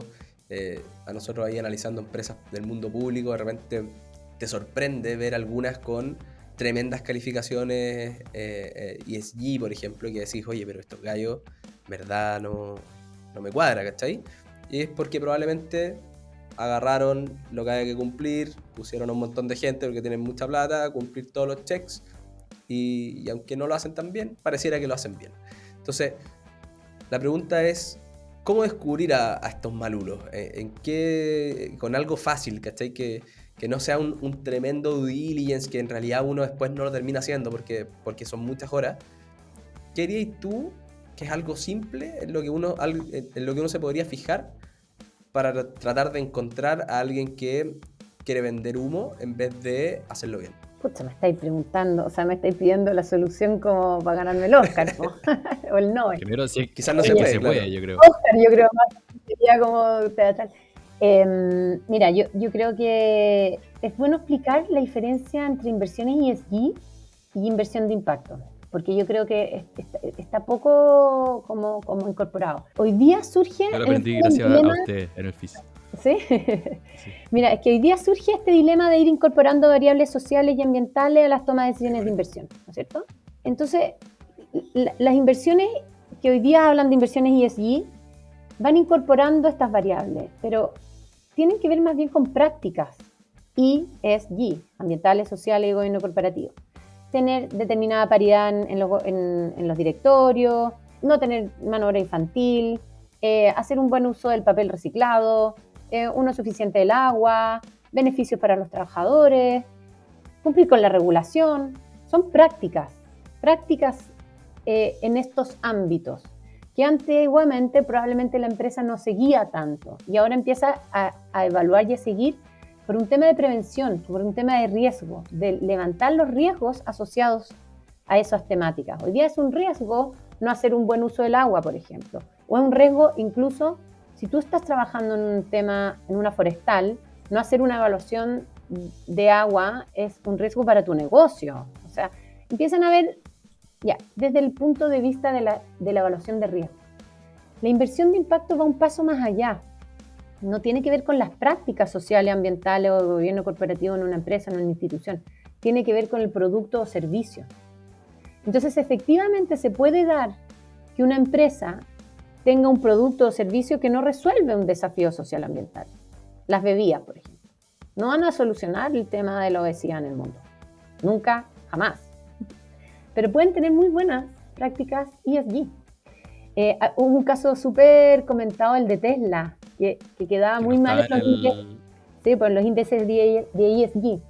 A nosotros ahí analizando empresas del mundo público, de repente te sorprende ver algunas con tremendas calificaciones ESG, por ejemplo, que decís, oye, pero estos gallos, verdad, no me cuadra, ¿cachai? Y es porque probablemente agarraron lo que había que cumplir, pusieron a un montón de gente porque tienen mucha plata, cumplir todos los checks, y aunque no lo hacen tan bien, pareciera que lo hacen bien. Entonces, la pregunta es, ¿cómo descubrir a estos malulos? Con algo fácil, ¿cachai? Que no sea un tremendo due diligence que en realidad uno después no lo termina haciendo porque son muchas horas. ¿Qué dirías tú que es algo simple en lo que uno se podría fijar para tratar de encontrar a alguien que quiere vender humo en vez de hacerlo bien? Pucha, me estáis preguntando, o sea, me estáis pidiendo la solución como para ganarme el Oscar, ¿no? O el Nobel. Primero, sí, quizás no se puede, claro. yo creo. Oscar, yo creo más sería como teatral. Mira, yo creo que es bueno explicar la diferencia entre inversiones ESG y inversión de impacto, porque yo creo que está poco como incorporado. Hoy día surge... Yo lo aprendí gracias a usted en el FIS. ¿Sí? Sí. Mira, es que hoy día surge este dilema de ir incorporando variables sociales y ambientales a las tomas de decisiones de inversión, ¿no es cierto? Entonces, las inversiones que hoy día hablan de inversiones ESG van incorporando estas variables, pero tienen que ver más bien con prácticas ESG, ambientales, sociales y gobierno corporativo. Tener determinada paridad en los directorios, no tener mano de obra infantil, hacer un buen uso del papel reciclado, uso suficiente del agua, beneficios para los trabajadores, cumplir con la regulación. son prácticas en estos ámbitos, que antiguamente probablemente la empresa no seguía tanto y ahora empieza a evaluar y a seguir por un tema de prevención, por un tema de riesgo, de levantar los riesgos asociados a esas temáticas. Hoy día es un riesgo no hacer un buen uso del agua, por ejemplo, o es un riesgo incluso si tú estás trabajando en un tema, en una forestal, no hacer una evaluación de agua es un riesgo para tu negocio. O sea, empiezan a ver, ya, desde el punto de vista de la evaluación de riesgo. La inversión de impacto va un paso más allá. No tiene que ver con las prácticas sociales, ambientales o de gobierno corporativo en una empresa, en una institución. Tiene que ver con el producto o servicio. Entonces, efectivamente, se puede dar que una empresa tenga un producto o servicio que no resuelve un desafío social ambiental. Las bebidas, por ejemplo, no van a solucionar el tema de la obesidad en el mundo. Nunca, jamás. Pero pueden tener muy buenas prácticas ESG. Hubo un caso súper comentado, el de Tesla, que quedaba muy mal en los índices de ESG.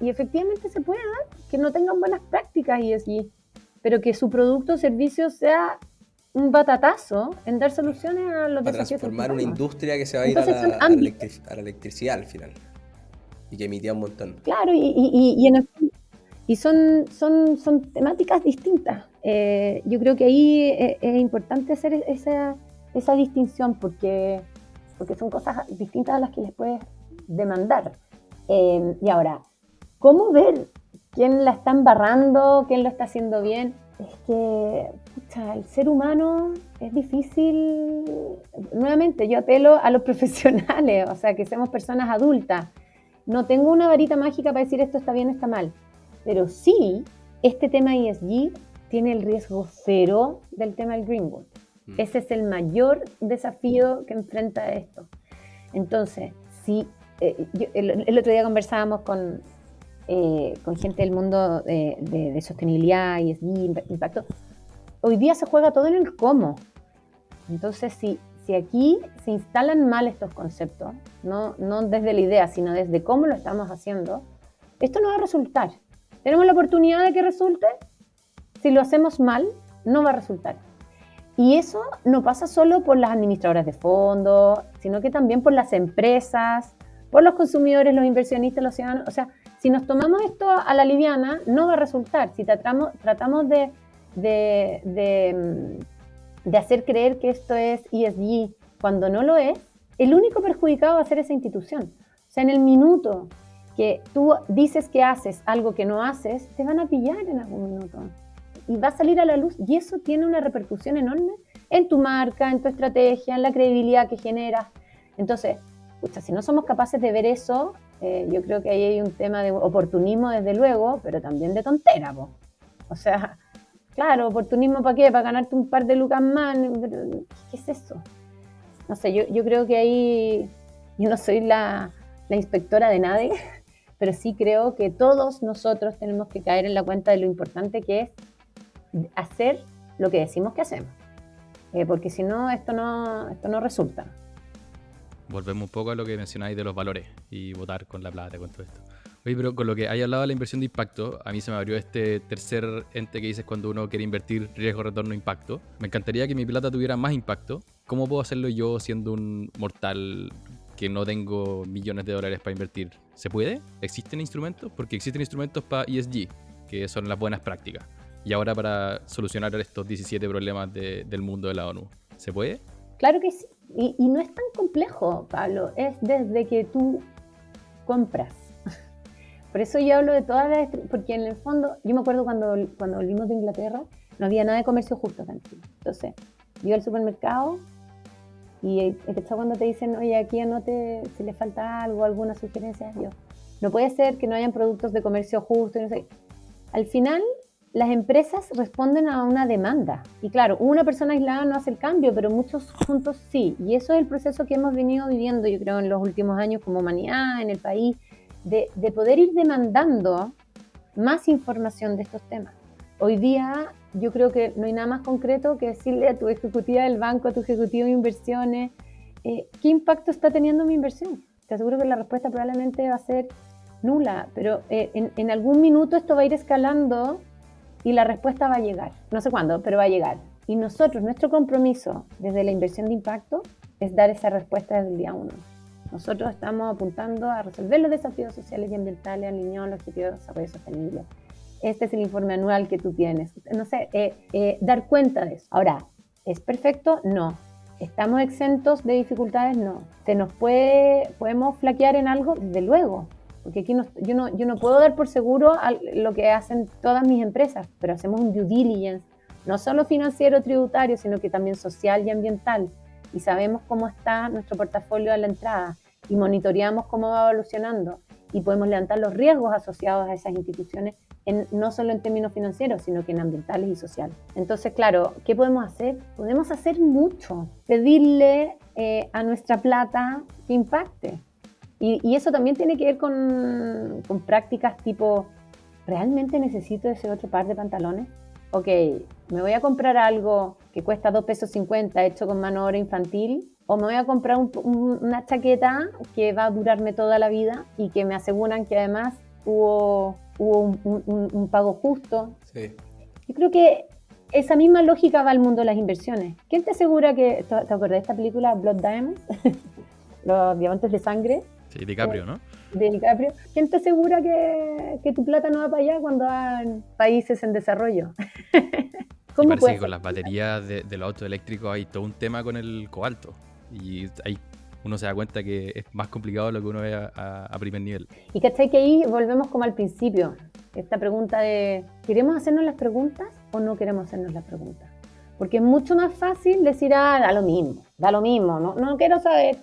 Y efectivamente se puede dar que no tengan buenas prácticas ESG, pero que su producto o servicio sea un batatazo en dar soluciones a los desafíos. Para transformar una industria que se va a ir a la electricidad al final y que emitía un montón. Claro, y son temáticas distintas. Yo creo que ahí es importante hacer esa distinción porque son cosas distintas a las que les puedes demandar. Y ahora, ¿cómo ver quién la está embarrando, quién lo está haciendo bien? Es que el ser humano es difícil. Nuevamente, yo apelo a los profesionales, o sea, que seamos personas adultas. No tengo una varita mágica para decir esto está bien, está mal. Pero sí, este tema ESG tiene el riesgo cero del tema del Greenwood. Ese es el mayor desafío que enfrenta esto. Entonces, sí, el otro día conversábamos con gente del mundo de sostenibilidad, ESG, impacto. Hoy día se juega todo en el cómo. Entonces, si aquí se instalan mal estos conceptos, no desde la idea, sino desde cómo lo estamos haciendo, esto no va a resultar. ¿Tenemos la oportunidad de que resulte? Si lo hacemos mal, no va a resultar. Y eso no pasa solo por las administradoras de fondos, sino que también por las empresas, por los consumidores, los inversionistas, los ciudadanos. O sea, si nos tomamos esto a la liviana, no va a resultar. Si tratamos de hacer creer que esto es ESG cuando no lo es, el único perjudicado va a ser esa institución. O sea, en el minuto que tú dices que haces algo que no haces, te van a pillar en algún minuto. Y va a salir a la luz. Y eso tiene una repercusión enorme en tu marca, en tu estrategia, en la credibilidad que generas. Entonces, si no somos capaces de ver eso, yo creo que ahí hay un tema de oportunismo, desde luego, pero también de tontera, po. O sea, claro, oportunismo ¿para qué? Para ganarte un par de lucas más. ¿Qué es eso? No sé, yo creo que ahí yo no soy la inspectora de nadie, pero sí creo que todos nosotros tenemos que caer en la cuenta de lo importante que es hacer lo que decimos que hacemos. Porque si no, esto no resulta. Volvemos un poco a lo que mencionáis de los valores y votar con la plata, con todo esto. Oye, pero con lo que hay hablado de la inversión de impacto, a mí se me abrió este tercer ente que dices cuando uno quiere invertir riesgo, retorno, impacto. Me encantaría que mi plata tuviera más impacto. ¿Cómo puedo hacerlo yo siendo un mortal que no tengo millones de dólares para invertir? ¿Se puede? ¿Existen instrumentos? Porque existen instrumentos para ESG, que son las buenas prácticas. Y ahora para solucionar estos 17 problemas del mundo de la ONU. ¿Se puede? Claro que sí. Y no es tan complejo, Pablo. Es desde que tú compras. Por eso yo hablo de todas las... Porque en el fondo, yo me acuerdo cuando volvimos de Inglaterra, no había nada de comercio justo acá en Chile. Entonces, yo iba al supermercado y cuando te dicen, oye, aquí anote si le falta algo, alguna sugerencia, yo, no puede ser que no hayan productos de comercio justo. No sé. Al final, las empresas responden a una demanda. Y claro, una persona aislada no hace el cambio, pero muchos juntos sí. Y eso es el proceso que hemos venido viviendo, yo creo, en los últimos años como humanidad, en el país, de poder ir demandando más información de estos temas. Hoy día yo creo que no hay nada más concreto que decirle a tu ejecutiva del banco, a tu ejecutivo de inversiones, ¿qué impacto está teniendo mi inversión? Te aseguro que la respuesta probablemente va a ser nula, pero en algún minuto esto va a ir escalando y la respuesta va a llegar. No sé cuándo, pero va a llegar. Y nosotros, nuestro compromiso desde la inversión de impacto es dar esa respuesta desde el día 1. Nosotros estamos apuntando a resolver los desafíos sociales y ambientales alineados a los objetivos de desarrollo sostenible. Este es el informe anual que tú tienes. No sé, dar cuenta de eso. Ahora, ¿es perfecto? No. ¿Estamos exentos de dificultades? No. ¿Podemos flaquear en algo? Desde luego. Porque aquí yo no puedo dar por seguro lo que hacen todas mis empresas, pero hacemos un due diligence, no solo financiero, tributario, sino que también social y ambiental. Y sabemos cómo está nuestro portafolio a la entrada y monitoreamos cómo va evolucionando y podemos levantar los riesgos asociados a esas instituciones, no solo en términos financieros, sino que en ambientales y sociales. Entonces, claro, ¿qué podemos hacer? Podemos hacer mucho. Pedirle a nuestra plata que impacte. Y eso también tiene que ver con prácticas tipo, ¿realmente necesito ese otro par de pantalones? Ok, me voy a comprar algo que cuesta $2.50 pesos hecho con mano de obra infantil, o me voy a comprar una chaqueta que va a durarme toda la vida y que me aseguran que además hubo un pago justo. Sí. Yo creo que esa misma lógica va al mundo de las inversiones. ¿Quién te asegura que, te acuerdas de esta película Blood Diamonds? Los diamantes de sangre. Sí, DiCaprio, ¿no? De DiCaprio. ¿Quién te asegura que tu plata no va para allá cuando van países en desarrollo? Y parece que con las baterías de los autos eléctricos hay todo un tema con el cobalto. Y ahí uno se da cuenta que es más complicado de lo que uno ve a primer nivel. Y cachai que ahí volvemos como al principio. Esta pregunta de, ¿queremos hacernos las preguntas o no queremos hacernos las preguntas? Porque es mucho más fácil decir, da lo mismo, no quiero saber.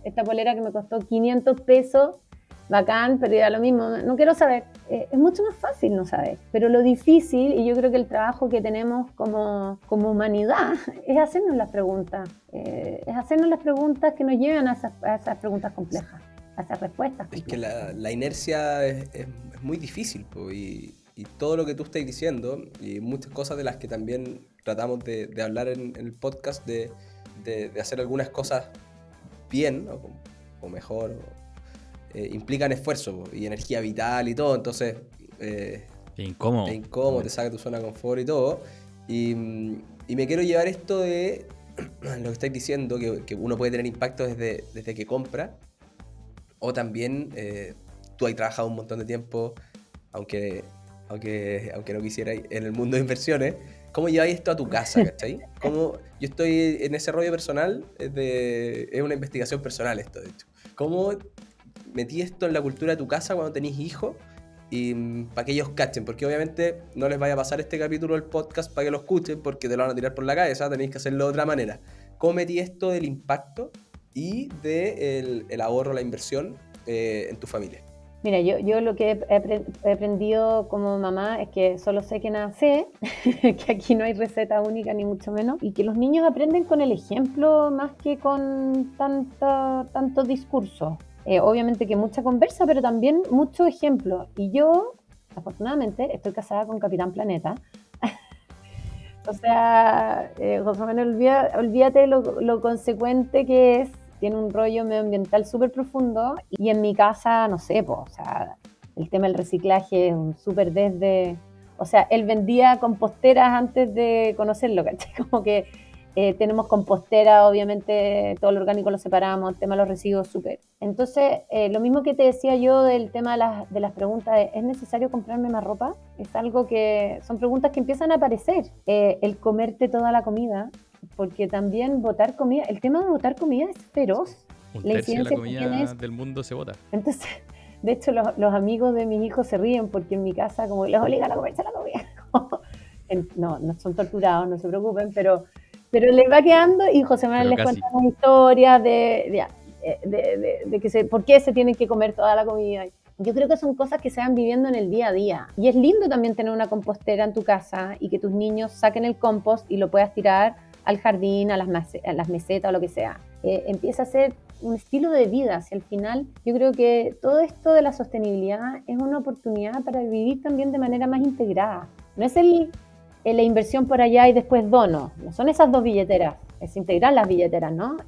Esta polera que me costó 500 pesos, bacán, pero da lo mismo, no quiero saber. Es mucho más fácil no saber, pero lo difícil, y yo creo que el trabajo que tenemos como humanidad, es hacernos las preguntas. Es hacernos las preguntas que nos llevan a esas preguntas complejas, a esas respuestas complejas. Es que la inercia es muy difícil, y todo lo que tú estás diciendo, y muchas cosas de las que también tratamos de hablar en el podcast, de hacer algunas cosas bien o mejor, implican esfuerzo y energía vital y todo, entonces es incómodo, te saca tu zona de confort y todo, y me quiero llevar esto de lo que estáis diciendo, que uno puede tener impacto desde que compra, o también tú has trabajado un montón de tiempo, aunque no quisiera, en el mundo de inversiones. ¿Cómo lleváis esto a tu casa, cachai? Yo estoy en ese rollo personal, es una investigación personal esto, de hecho. ¿Cómo metí esto en la cultura de tu casa cuando tenés hijos? Y para que ellos cachen, porque obviamente no les vaya a pasar este capítulo del podcast para que lo escuchen, porque te lo van a tirar por la cabeza, tenéis que hacerlo de otra manera. ¿Cómo metí esto del impacto y del ahorro, la inversión en tu familia? Mira, yo lo que he aprendido como mamá es que solo sé que nada sé, que aquí no hay receta única ni mucho menos, y que los niños aprenden con el ejemplo más que con tanto discurso. Obviamente que mucha conversa, pero también mucho ejemplo. Y yo, afortunadamente, estoy casada con Capitán Planeta. O sea, José Manuel, olvídate lo consecuente que es. Tiene un rollo medioambiental súper profundo y en mi casa, no sé, o sea, el tema del reciclaje es un súper desde... O sea, él vendía composteras antes de conocerlo, ¿cachai? Como que tenemos compostera, obviamente todo lo orgánico lo separamos, el tema de los residuos, súper. Entonces, lo mismo que te decía yo del tema de las preguntas, ¿es necesario comprarme más ropa? Es algo que son preguntas que empiezan a aparecer. El comerte toda la comida, porque también botar comida, el tema de botar comida es feroz. Un tercio de la comida del mundo se bota. Entonces, de hecho, los amigos de mis hijos se ríen porque en mi casa como les obligan a comerse la comida. No son torturados, no se preocupen, pero les va quedando y José Manuel les cuenta unas historias de por qué se tienen que comer toda la comida. Yo creo que son cosas que se van viviendo en el día a día. Y es lindo también tener una compostera en tu casa y que tus niños saquen el compost y lo puedas tirar al jardín, a las mesetas o lo que sea. Empieza a ser un estilo de vida. Si al final yo creo que todo esto de la sostenibilidad es una oportunidad para vivir también de manera más integrada. No es la inversión por allá y después dono. No son esas dos billeteras. Es integrar las billeteras, ¿no?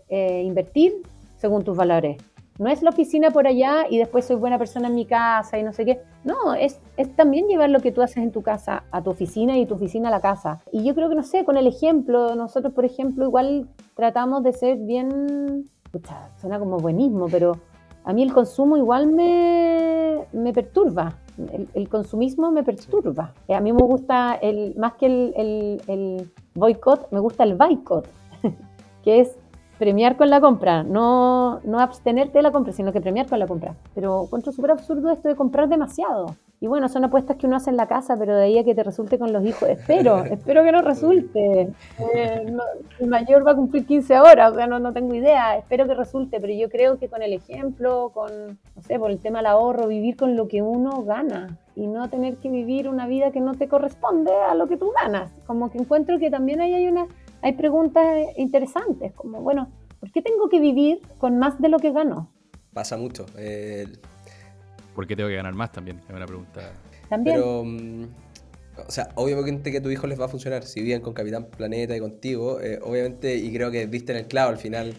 Invertir según tus valores no es la oficina por allá y después soy buena persona en mi casa y no sé qué. No, es también llevar lo que tú haces en tu casa a tu oficina y tu oficina a la casa. Y yo creo que, no sé, con el ejemplo, nosotros, por ejemplo, igual tratamos de ser bien, pucha, suena como buenismo, pero a mí el consumo igual me perturba. El consumismo me perturba. A mí me gusta, más que el boicot, me gusta el boicot, que es premiar con la compra, no abstenerte de la compra, sino que premiar con la compra. Pero encuentro súper absurdo esto de comprar demasiado. Y bueno, son apuestas que uno hace en la casa, pero de ahí a que te resulte con los hijos, espero que no resulte. El mayor va a cumplir 15 ahora, o sea, no tengo idea, espero que resulte, pero yo creo que con el ejemplo, no sé, por el tema del ahorro, vivir con lo que uno gana y no tener que vivir una vida que no te corresponde a lo que tú ganas. Como que encuentro que también ahí hay preguntas interesantes, como, bueno, ¿por qué tengo que vivir con más de lo que gano? Pasa mucho. ¿Por qué tengo que ganar más también? Es una pregunta. También. Pero, o sea, obviamente que a tu hijo les va a funcionar. Si viven con Capitán Planeta y contigo, obviamente, y creo que viste en el clavo al final,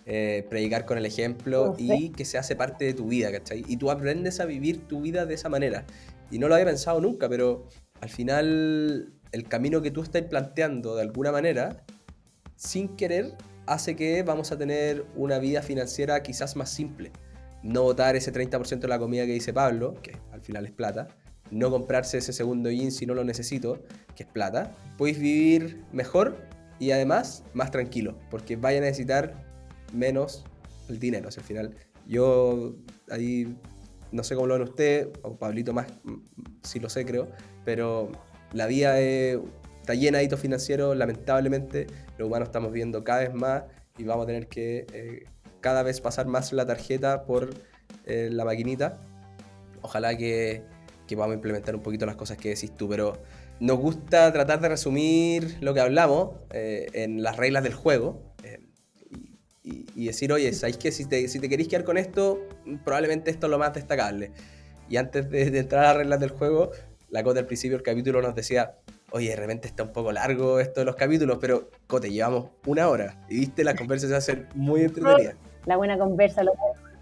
predicar con el ejemplo No sé. y que se hace parte de tu vida, ¿cachai? Y tú aprendes a vivir tu vida de esa manera. Y no lo había pensado nunca, pero al final el camino que tú estás planteando de alguna manera, sin querer, hace que vamos a tener una vida financiera quizás más simple. No botar ese 30% de la comida que dice Pablo, que al final es plata. No comprarse ese segundo jean si no lo necesito, que es plata. Podéis vivir mejor y además más tranquilo, porque vais a necesitar menos el dinero. O sea, al final, yo ahí no sé cómo lo ven ustedes, o Pablito más, sí lo sé creo, pero la vida está llena de hitos financieros, lamentablemente los humanos estamos viendo cada vez más y vamos a tener que cada vez pasar más la tarjeta por la maquinita. Ojalá que podamos implementar un poquito las cosas que decís tú, pero nos gusta tratar de resumir lo que hablamos en las reglas del juego y decir, oye, ¿sabéis que si te queréis quedar con esto, probablemente esto es lo más destacable? Y antes de entrar a las reglas del juego, la Cote al principio del capítulo nos decía, oye, de repente está un poco largo esto de los capítulos, pero Cote, llevamos 1 hora y viste, las conversas se hacen muy entretenidas. La buena conversa, los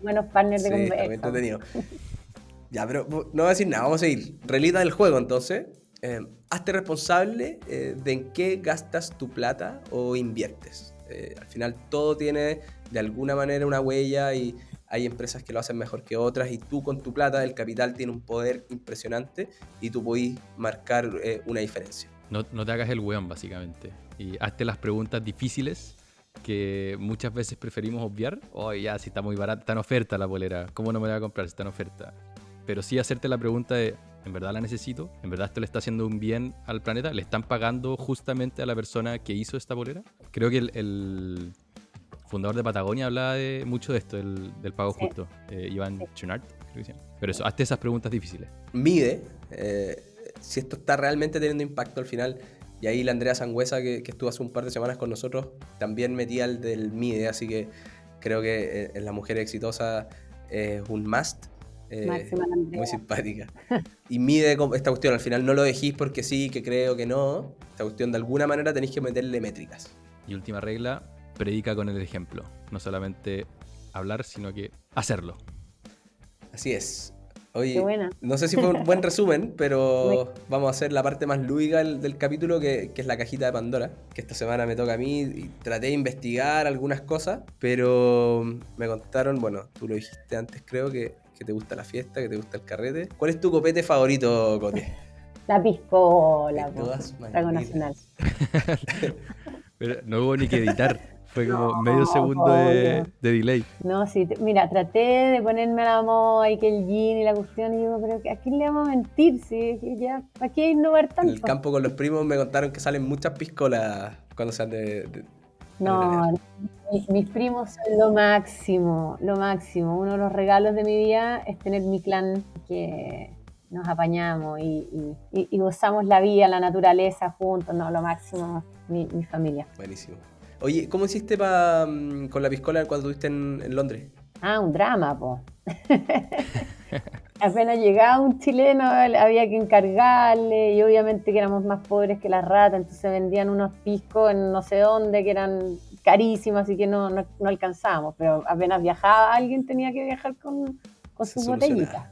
buenos partners de Sí, está muy conversa. entretenido. Ya, pero no voy a decir nada, vamos a seguir. Reglita del juego, entonces. Hazte responsable de en qué gastas tu plata o inviertes. Al final todo tiene de alguna manera una huella y hay empresas que lo hacen mejor que otras y tú con tu plata, el capital tiene un poder impresionante y tú podés marcar una diferencia. No te hagas el weón, básicamente. Y hazte las preguntas difíciles que muchas veces preferimos obviar. Oh, ya, si está muy barata, está en oferta la polera. ¿Cómo no me la voy a comprar si está en oferta? Pero sí hacerte la pregunta de, ¿en verdad la necesito? ¿En verdad esto le está haciendo un bien al planeta? ¿Le están pagando justamente a la persona que hizo esta polera? Creo que el fundador de Patagonia hablaba mucho de esto, del pago justo. Iván Chunart, creo que se llama. Pero eso, hazte esas preguntas difíciles. Mide si esto está realmente teniendo impacto al final. Y ahí la Andrea Sangüesa, que estuvo hace un par de semanas con nosotros, también metía el del MIDE, así que creo que en La Mujer Exitosa es un must. Muy simpática. Y mide esta cuestión, al final no lo dejís porque sí, que creo que no. Esta cuestión de alguna manera tenéis que meterle métricas. Y última regla, predica con el ejemplo. No solamente hablar, sino que hacerlo. Así es. Oye, no sé si fue un buen resumen, pero vamos a hacer la parte más lúdica del capítulo, que es la cajita de Pandora, que esta semana me toca a mí y traté de investigar algunas cosas, pero me contaron, bueno, tú lo dijiste antes creo, que te gusta la fiesta, que te gusta el carrete. ¿Cuál es tu copete favorito, Cote? La piscola, Trago nacional. Pero no hubo ni que editar. Fue como medio segundo de delay. No, sí, mira, traté de ponerme a la moda y que el gin y la cuestión, y digo, pero ¿a quién le vamos a mentir? Sí, ya, ¿para qué innovar tanto? En el campo con los primos me contaron que salen muchas piscolas cuando sean de No, mis primos son lo máximo, lo máximo. Uno de los regalos de mi vida es tener mi clan, que nos apañamos y gozamos la vida, la naturaleza juntos, no, lo máximo, mi familia. Buenísimo. Oye, ¿cómo hiciste con la piscola cuando estuviste en Londres? Ah, un drama, po. Apenas llegaba un chileno, había que encargarle, y obviamente que éramos más pobres que las ratas, entonces vendían unos piscos en no sé dónde, que eran carísimo, así que no alcanzábamos, pero apenas viajaba alguien tenía que viajar con Se sus solucionaba. botellitas.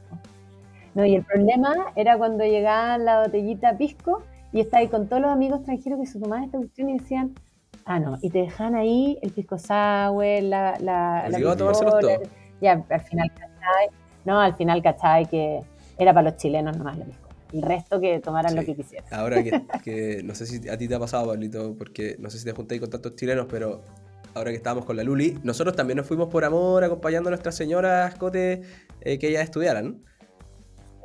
No, y el problema era cuando llegaba la botellita pisco y estaba ahí con todos los amigos extranjeros que se tomaban esta cuestión y decían, no, y te dejaban ahí el pisco sour, la Obligado a tomárselos piscola, todos. ya al final cachai que era para los chilenos nomás la piscola, el resto que tomaran lo Sí. que quisieran. Ahora que no sé si a ti te ha pasado, Pablito, porque no sé si te juntáis con tantos chilenos, pero ahora que estábamos con la Luli, nosotros también nos fuimos por amor acompañando a nuestras señoras, Cote, que ellas estudiaran.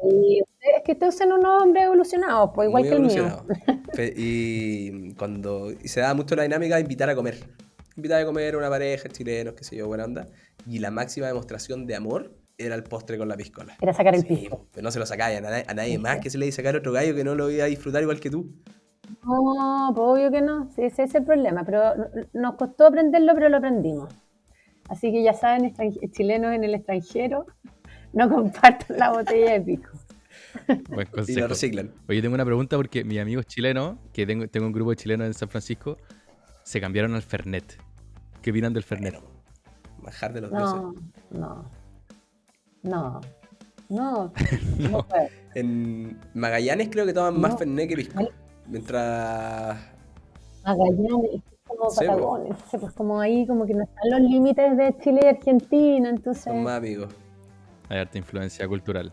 Y es que ustedes son unos hombres evolucionados, pues igual Muy que el mío. evolucionado. Y se daba mucho la dinámica de invitar a comer. Invitar a comer a una pareja, chilenos, qué sé yo, buena onda. Y la máxima demostración de amor era el postre con la piscola. Era sacar el Sí, pisco. pero no se lo sacáis a nadie más que se le dice sacar a otro gallo que no lo iba a disfrutar igual que tú. No, pues obvio que no, sí, ese es el problema, pero nos costó aprenderlo, pero lo aprendimos. Así que ya saben, chilenos en el extranjero, no compartan la botella de pisco. Buen Y lo consejo. reciclan. Oye, tengo una pregunta porque mis amigos chilenos, que tengo un grupo de chilenos en San Francisco, se cambiaron al Fernet. ¿Qué opinan del Fernet? Bueno, manjar de los dioses. No No. puedo. En Magallanes creo que toman más No. Fernet que pisco. Mientras... Magallanes, es como Sí, po. Patagonia, entonces pues como ahí como que no están los límites de Chile y Argentina, entonces... Son más amigos. Hay harta influencia cultural.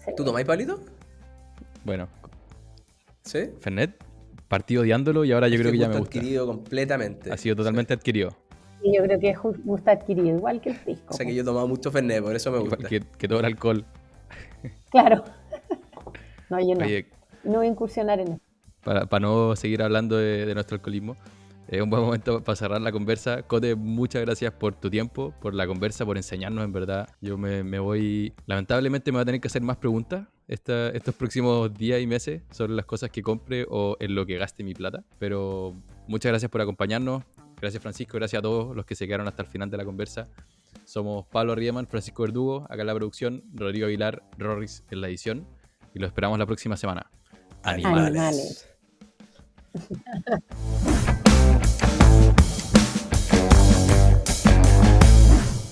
sí. ¿Tú tomáis, Pablito? Bueno, ¿Sí? Fernet, partí odiándolo y ahora yo Es creo que ya me gusto gusta. adquirido completamente. Ha sido totalmente adquirido. Y yo creo que es gusto adquirido, igual que el pisco. O sea que pues. yo he tomado mucho Fernet, por eso me gusta. Igual que todo el alcohol. Claro. No, yo no. Oye, No voy a incursionar en eso. para no seguir hablando de nuestro alcoholismo, es un buen momento para cerrar la conversa. Cote, muchas gracias por tu tiempo, por la conversa, por enseñarnos, en verdad. Yo me voy... Lamentablemente me voy a tener que hacer más preguntas estos próximos días y meses sobre las cosas que compre o en lo que gaste mi plata. Pero muchas gracias por acompañarnos. Gracias, Francisco. Gracias a todos los que se quedaron hasta el final de la conversa. Somos Pablo Riemann, Francisco Verdugo, acá en la producción, Rodrigo Aguilar, Rorris en la edición. Y lo esperamos la próxima semana. Animales. Animales.